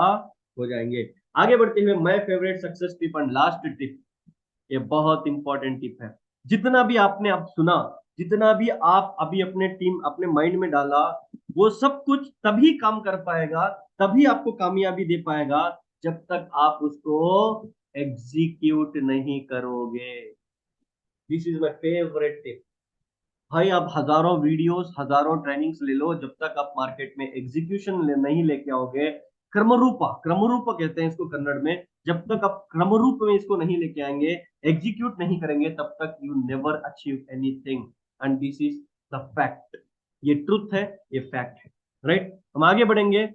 S1: हो जाएंगे। आगे बढ़ते हुए my favourite success tip and last tip, ये बहुत इंपॉर्टेंट टिप है। जितना भी आपने अब सुना, जितना भी आप अभी अपने टीम अपने माइंड में डाला, वो सब कुछ तभी काम कर पाएगा, तभी आपको कामयाबी दे पाएगा, जब तक आप उसको एग्जीक्यूट नहीं करोगे। This is my favourite tip. भाई आप हजारों वीडियोस, हजारों ट्रेनिंग्स ले लो, जब तक आप मार्केट में एग्जीक्यूशन नहीं लेके आओगे, क्रमरूपा, क्रमरूपा कहते हैं इसको कन्नड़ में, जब तक आप क्रमरूप में इसको नहीं लेके आएंगे, एग्जीक्यूट नहीं करेंगे, तब तक you never achieve anything. And this is the fact, ये ट्रुथ है, ये फैक्ट है, राइट। हम आगे बढ़ेंगे,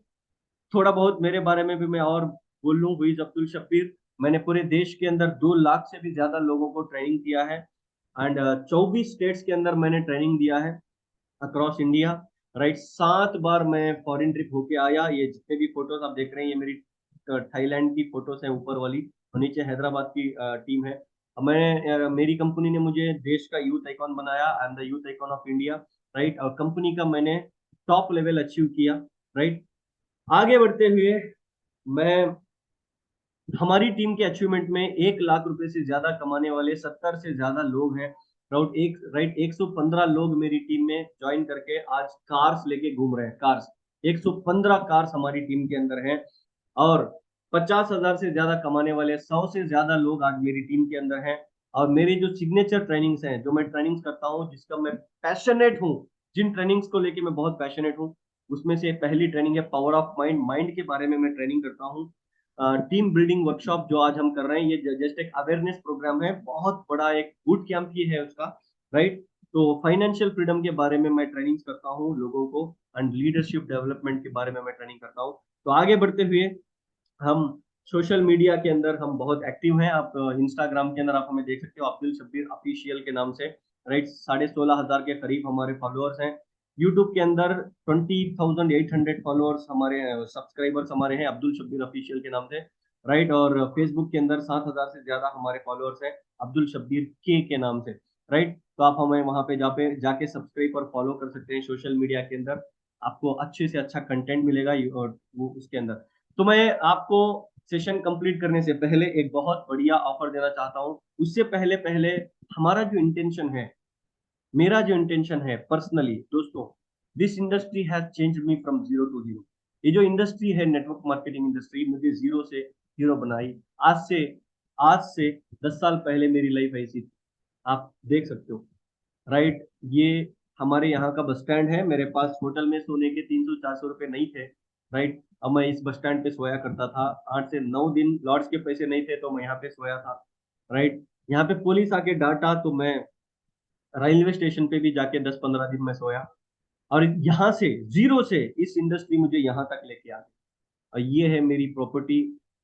S1: थोड़ा बहुत मेरे बारे में भी मैं और बोल लूं। हुई अब्दुल शब्बीर, मैंने पूरे देश के अंदर 2 लाख से भी ज्यादा लोगों को ट्रेनिंग किया है, एंड 24 स्टेट्स के अंदर मैंने ट्रेनिंग दिया है अक्रॉस इंडिया, राइट। 7 बार मैं फॉरेन ट्रिप होके आया। ये जितने भी फोटोज आप देख रहे हैं, ये मेरी थाईलैंड की फोटोज हैं ऊपर वाली, और नीचे हैदराबाद की टीम है। मेरी कंपनी ने मुझे देश का यूथ आइकॉन बनाया, I am the youth icon of India, right. और कंपनी का मैंने टॉप लेवल अचीव किया, राइट। आगे बढ़ते हुए मैं, हमारी टीम के अचीवमेंट में 1 लाख रुपए से ज्यादा कमाने वाले 70 से ज्यादा लोग हैं, राइट। 115 लोग मेरी टीम में ज्वाइन करके आज कार्स लेके घूम रहे हैं, कार्स। 115 कार्स हमारी टीम के अंदर हैं, और 50,000 से ज्यादा कमाने वाले 100 से ज्यादा लोग आज मेरी टीम के अंदर हैं। और मेरी जो सिग्नेचर ट्रेनिंग्स हैं, जो मैं ट्रेनिंग्स करता हूँ, जिसका मैं पैशनेट हूँ, जिन ट्रेनिंग्स को लेके मैं बहुत पैशनेट हूँ, उसमें से पहली ट्रेनिंग है पावर ऑफ माइंड, माइंड के बारे में मैं ट्रेनिंग करता हूँ। टीम बिल्डिंग वर्कशॉप जो आज हम कर रहे हैं, ये जस्ट एक अवेयरनेस प्रोग्राम है, बहुत बड़ा एक बूट कैंप ही है उसका, राइट। तो फाइनेंशियल फ्रीडम के बारे में मैं ट्रेनिंग करता हूँ लोगों को, एंड लीडरशिप डेवलपमेंट के बारे में मैं ट्रेनिंग करता हूँ। तो आगे बढ़ते हुए, हम सोशल मीडिया के अंदर हम बहुत एक्टिव हैं। आप इंस्टाग्राम के अंदर आप हमें देख सकते हो, अब्दुल शब्बीर ऑफिशियल के नाम से, राइट। 16,500 के करीब हमारे फॉलोअर्स हैं। यूट्यूब के अंदर 20,800 फॉलोअर्स हमारे, सब्सक्राइबर्स हमारे हैं अब्दुल शब्बीर ऑफिशियल के नाम से, राइट। और फेसबुक के अंदर 7,000 से ज्यादा हमारे फॉलोअर्स हैं अब्दुल शब्बीर के नाम से, राइट। तो आप हमें वहां पे जाके सब्सक्राइब और फॉलो कर सकते हैं। सोशल मीडिया के अंदर आपको अच्छे से अच्छा कंटेंट मिलेगा, और वो उसके अंदर। तो मैं आपको सेशन कंप्लीट करने से पहले एक बहुत बढ़िया ऑफर देना चाहता हूँ। उससे पहले पहले हमारा जो इंटेंशन है, मेरा जो इंटेंशन है पर्सनली दोस्तों, this industry has changed me from zero to hero. ये जो इंडस्ट्री है, नेटवर्क मार्केटिंग इंडस्ट्री, मुझे जीरो से हीरो बनाई। आज से आज से 10 साल पहले मेरी लाइफ ऐसी थी, आप देख सकते हो, राइट। ये हमारे यहाँ का बस स्टैंड है, मेरे पास होटल में सोने के 300-400 रुपए नहीं थे, राइट। अब मैं इस बस स्टैंड पे सोया करता था, 8 से 9 दिन लॉड्स के पैसे नहीं थे, तो मैं यहाँ पे सोया था, राइट। यहाँ पे पुलिस आके डांटा तो मैं रेलवे स्टेशन पे भी जाके 10-15 दिन में सोया, और यहाँ से जीरो से इस इंडस्ट्री मुझे यहाँ तक लेके आ गई। और ये है मेरी प्रॉपर्टी,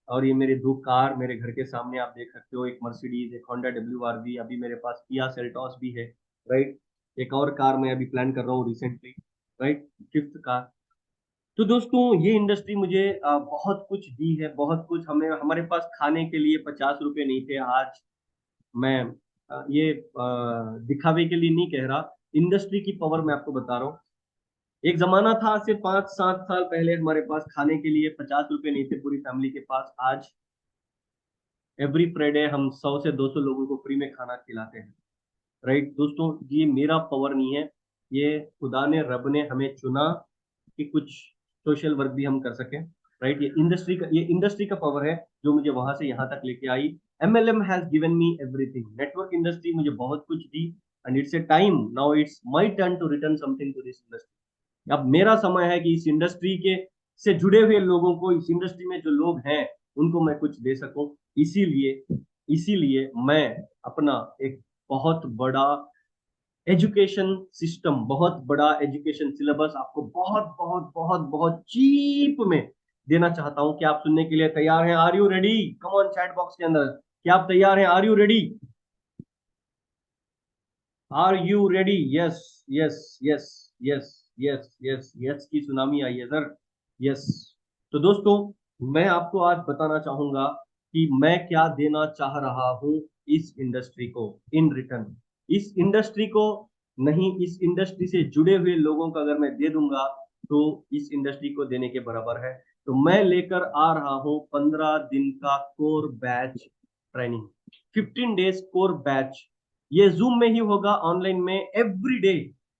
S1: और ये मेरे 2 कार मेरे घर के सामने आप देख सकते हो, एक मर्सिडीज, एक होंडा WRV, अभी मेरे पास किया सेल्टॉस भी है, राइट। एक और कार मैं अभी प्लान कर रहा हूँ रिसेंटली, राइट, 5th कार। तो दोस्तों ये इंडस्ट्री मुझे बहुत कुछ दी है, बहुत कुछ। हमें, हमारे पास खाने के लिए 50 रुपए नहीं थे, आज मैं ये दिखावे के लिए नहीं कह रहा, इंडस्ट्री की पावर मैं आपको बता रहा हूँ। एक जमाना था, सिर्फ 5-7 साल पहले हमारे पास खाने के लिए 50 रुपए नहीं थे पूरी फैमिली के पास। आज एवरी फ्राइडे हम 100 से 200 लोगों को फ्री में खाना खिलाते हैं, राइट। दोस्तों ये मेरा पावर नहीं है, ये खुदा ने, रब ने हमें चुना कि कुछ सोशल वर्क भी हम कर सकें, राइट। ये इंडस्ट्री का पावर है जो मुझे वहां से यहाँ तक लेके आई। MLM has given me everything, network industry मुझे बहुत कुछ दी, and it's a time now, it's my turn to return something to this industry. अब मेरा समय है कि इस इंडस्ट्री के से जुड़े हुए लोगों को, इस इंडस्ट्री में जो लोग हैं, उनको मैं कुछ दे सकूं। इसीलिए इसीलिए मैं अपना एक बहुत बड़ा एजुकेशन सिस्टम, बहुत बड़ा एजुकेशन सिलेबस आपको बहुत बहुत बहुत बहुत चीप में देना चाहता हूं। क्या आप सुनने के लिए तैयार हैं? Are you ready? Come on chat box के अंदर, क्या आप तैयार हैं? Are you ready? Are you ready? Yes, yes, yes, yes, yes, yes, yes की सुनामी आई है सर, यस। तो दोस्तों मैं आपको आज बताना चाहूंगा कि मैं क्या देना चाह रहा हूं इस इंडस्ट्री को इन रिटर्न। इस इंडस्ट्री को नहीं, इस इंडस्ट्री से जुड़े हुए लोगों को अगर मैं दे दूंगा तो इस इंडस्ट्री को देने के बराबर है। तो मैं लेकर आ रहा हूं 15 दिन का core batch training, 15 days core batch. ये जूम में ही होगा, ऑनलाइन में एवरी डे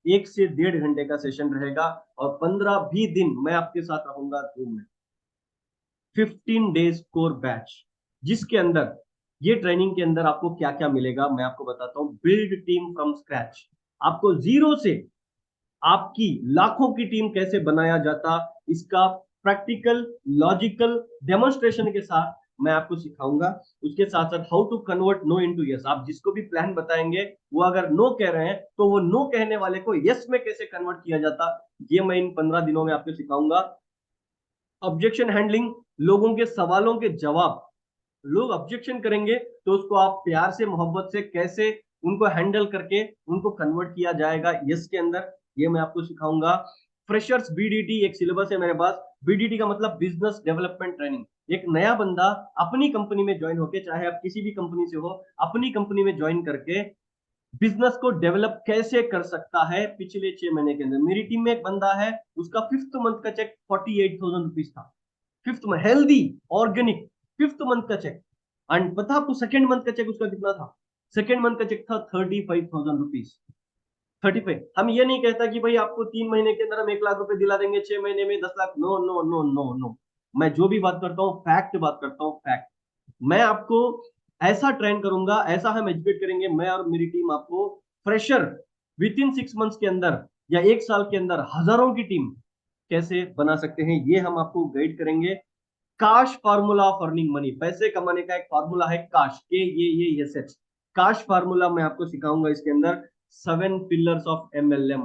S1: 1 से 1.5 घंटे का सेशन रहेगा, और 15 भी दिन मैं आपके साथ रहूंगा जूम में। 15 डेज कोर बैच, जिसके अंदर ये ट्रेनिंग के अंदर आपको क्या क्या मिलेगा मैं आपको बताता हूं। बिल्ड टीम फ्रॉम स्क्रैच, आपको जीरो से आपकी लाखों की टीम कैसे बनाया जाता, इसका प्रैक्टिकल लॉजिकल डेमोन्स्ट्रेशन के साथ मैं आपको सिखाऊंगा। उसके साथ साथ how to convert no into yes, आप जिसको भी प्लान बताएंगे वो अगर नो कह रहे हैं तो वो नो कहने वाले को यस में कैसे कन्वर्ट किया जाता, ये मैं इन 15 दिनों में आपको सिखाऊंगा। ऑब्जेक्शन हैंडलिंग, लोगों के सवालों के जवाब, लोग ऑब्जेक्शन करेंगे तो उसको आप प्यार से मोहब्बत से कैसे उनको हैंडल करके उनको कन्वर्ट किया जाएगा यस के अंदर, ये मैं आपको सिखाऊंगा। फ्रेशर्स बीडीटी एक सिलेबस है मेरे पास। बीडीटी का मतलब बिजनेस डेवलपमेंट ट्रेनिंग। एक नया बंदा अपनी कंपनी में ज्वाइन होके, चाहे आप किसी भी कंपनी से हो, अपनी कंपनी में ज्वाइन करके बिजनेस को डेवलप कैसे कर सकता है। पिछले 6 महीने के अंदर मेरी टीम में एक बंदा है, उसका 5th मंथ का चेक 48,000 रुपीज था। 5th में हेल्दी ऑर्गेनिक 5th मंथ का चेक। एंड पता आपको 2nd मंथ का चेक उसका कितना था? 2nd मंथ का चेक था 35,000 रुपीज। 35। हम ये नहीं कहता कि भाई आपको 3 महीने के अंदर हम 1 लाख रुपए दिला देंगे, 6 महीने में 10 lakh. No no no no no, मैं जो भी बात करता हूँ फैक्ट बात करता हूँ, फैक्ट। मैं आपको ऐसा ट्रेन करूंगा, ऐसा हम एजुकेट करेंगे, मैं और मेरी टीम आपको फ्रेशर विद इन 6 मंथ्स के अंदर या 1 साल के अंदर हजारों की टीम कैसे बना सकते हैं, ये हम आपको गाइड करेंगे। काश फार्मूला ऑफ अर्निंग मनी, पैसे कमाने का एक फार्मूला है काश, के ये एस एच, काश फार्मूला मैं आपको सिखाऊंगा इसके अंदर। 7 पिलर्स ऑफ एमएलएम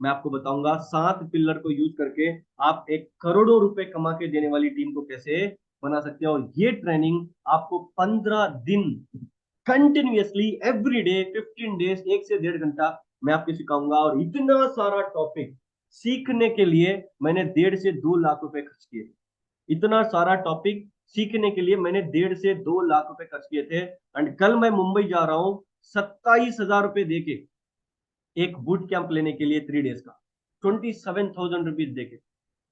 S1: मैं आपको बताऊंगा। 7 पिलर को यूज करके आप एक करोड़ों रुपए कमा के देने वाली टीम को कैसे बना सकते हैं। और ये ट्रेनिंग आपको 15 दिन कंटिन्यूअसली एवरी डे 15 डेज 1 से 1.5 घंटा मैं आपको सिखाऊंगा। और इतना सारा टॉपिक सीखने के लिए मैंने 1.5 से 2 लाख रुपए खर्च किए। इतना सारा टॉपिक सीखने के लिए मैंने 1.5 से 2 लाख रुपए खर्च किए थे। एंड कल मैं मुंबई जा रहा हूं 27,000 रुपए देके एक बूट कैंप लेने के लिए 3 डेज का, 27,000 रुपीज देके।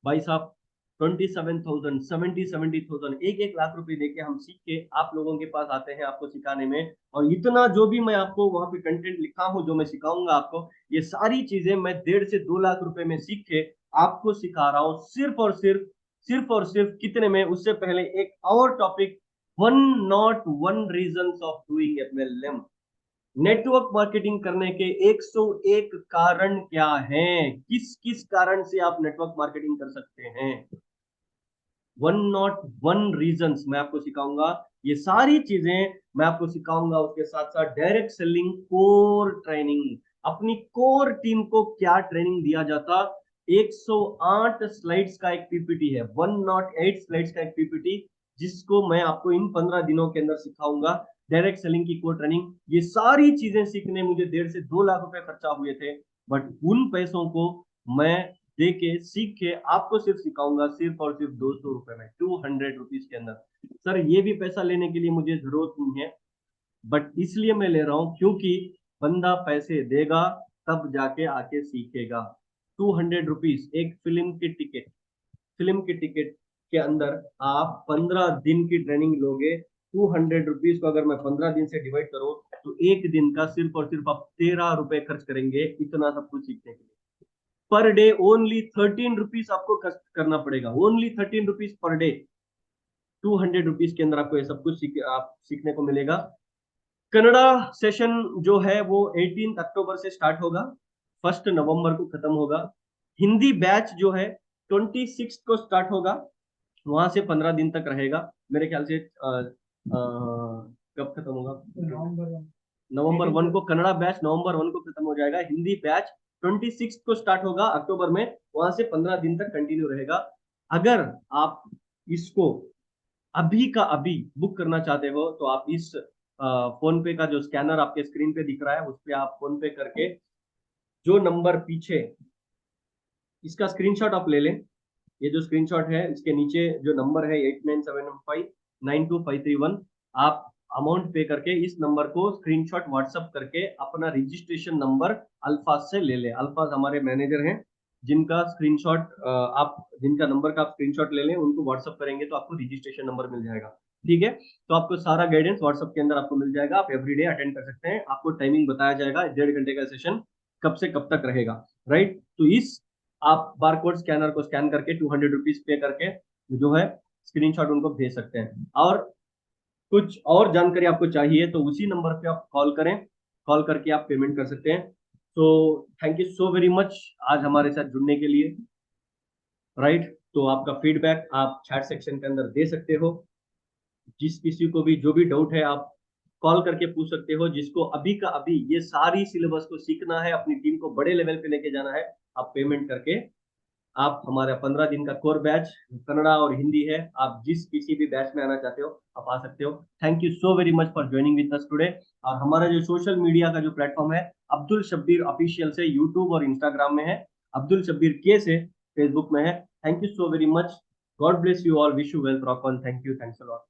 S1: भाई साहब 27,000, 70,000 एक 1 लाख रुपए देके हम सीख के आप लोगों के पास आते हैं आपको सिखाने में। और इतना जो भी मैं आपको वहां पे कंटेंट लिखा हूं जो मैं सिखाऊंगा आपको, ये सारी चीजें मैं 1.5 से 2 लाख रुपए में सीख के आपको सिखा रहा हूँ। सिर्फ और सिर्फ कितने में? उससे पहले एक और topic, 101 reason of doing MLM, network marketing करने के 101 कारण क्या हैं, किस किस कारण से आप नेटवर्क मार्केटिंग कर सकते हैं। 101 रीजन मैं आपको सिखाऊंगा, ये सारी चीजें मैं आपको सिखाऊंगा। उसके साथ साथ डायरेक्ट सेलिंग कोर ट्रेनिंग, अपनी कोर टीम को क्या ट्रेनिंग दिया जाता। 108 स्लाइड्स का एक पीपीटी है, 108 स्लाइड्स का एक पीपीटी, जिसको मैं आपको इन 15 दिनों के अंदर सिखाऊंगा। डायरेक्ट सेलिंग की कोर ट्रेनिंग, ये सारी चीजें सीखने मुझे 1.5 से 2 लाख रुपए खर्चा हुए थे। बट उन पैसों को मैं दे के सीख के आपको सिर्फ सिखाऊंगा सिर्फ और सिर्फ 200 रुपए में, 200 रुपीज के अंदर। सर ये भी पैसा लेने के लिए मुझे जरूरत नहीं है, बट इसलिए मैं ले रहा हूं क्योंकि बंदा पैसे देगा तब जाके आके सीखेगा। 200 रुपीज एक फिल्म की टिकट के अंदर आप 15 दिन की ट्रेनिंग लोगे। 200 रुपीज को अगर मैं 15 दिन से डिवाइड करूं तो एक दिन का सिर्फ और सिर्फ आप 13 रुपए खर्च करेंगे इतना सब कुछ सीखने के लिए। पर डे ओनली 13 रुपीज आपको खर्च करना पड़ेगा, only 13 rupees per day. 200 rupees के अंदर आपको ये सब कुछ आप सीखने को मिलेगा। कनाडा सेशन जो है वो 18 अक्टूबर से स्टार्ट होगा, 1 नवंबर को खत्म होगा। हिंदी बैच जो है 26 को स्टार्ट होगा, वहां से 15 दिन तक रहेगा मेरे ख्याल से। कब खत्म होगा? नवंबर 1 को कन्नड़ा बैच, नवंबर 1 को खत्म हो जाएगा। हिंदी बैच 26 को स्टार्ट होगा अक्टूबर में, वहां से 15 दिन तक कंटिन्यू रहेगा। अगर आप इसको अभी का अभी बुक करना चाहते हो तो आप इस फोन पे का जो स्कैनर आपके स्क्रीन पे दिख रहा है उस पर आप फोन पे करके जो नंबर पीछे, इसका स्क्रीनशॉट आप ले लें। ये जो स्क्रीनशॉट है इसके नीचे जो नंबर है 89759253 आप अमाउंट पे करके इस नंबर को स्क्रीनशॉट व्हाट्सअप करके अपना रजिस्ट्रेशन नंबर अल्फाज से ले ले। अल्फाज हमारे मैनेजर हैं, जिनका स्क्रीनशॉट आप जिनका नंबर का आप स्क्रीनशॉट ले लें, उनको व्हाट्सअप करेंगे तो आपको रजिस्ट्रेशन नंबर मिल जाएगा। ठीक है, तो आपको सारा गाइडेंस व्हाट्सअप के अंदर आपको मिल जाएगा। आप एवरीडे अटेंड कर सकते हैं, आपको टाइमिंग बताया जाएगा 1.5 घंटे का सेशन कब से कब तक रहेगा। राइट, तो इस आप बारकोड स्कैनर को स्कैन करके 200 रुपीज पे करके जो है स्क्रीनशॉट उनको भेज सकते हैं। और कुछ और जानकारी आपको चाहिए तो उसी नंबर पे आप कॉल करें, कॉल करके आप पेमेंट कर सकते हैं। तो thank you so very much आज हमारे साथ जुड़ने के लिए। राइट, तो आपका फीडबैक आप चैट सेक्शन के अंदर दे सकते हो। जिस किसी को भी जो भी डाउट है आप कॉल करके पूछ सकते हो। जिसको अभी का अभी ये सारी सिलेबस को सीखना है, अपनी टीम को बड़े लेवल पे लेके जाना है, आप पेमेंट करके आप हमारा 15 दिन का कोर बैच कन्नड़ा और हिंदी है, आप जिस किसी भी बैच में आना चाहते हो आप आ सकते हो। Thank you so very much for joining with us today. और हमारा जो सोशल मीडिया का जो प्लेटफॉर्म है, अब्दुल शब्बीर ऑफिशियल से यूट्यूब और इंस्टाग्राम में है, अब्दुल शब्बीर के से फेसबुक में है। Thank you so very much. God bless you all, wish you wealth, rock on. Thank you, thanks a lot.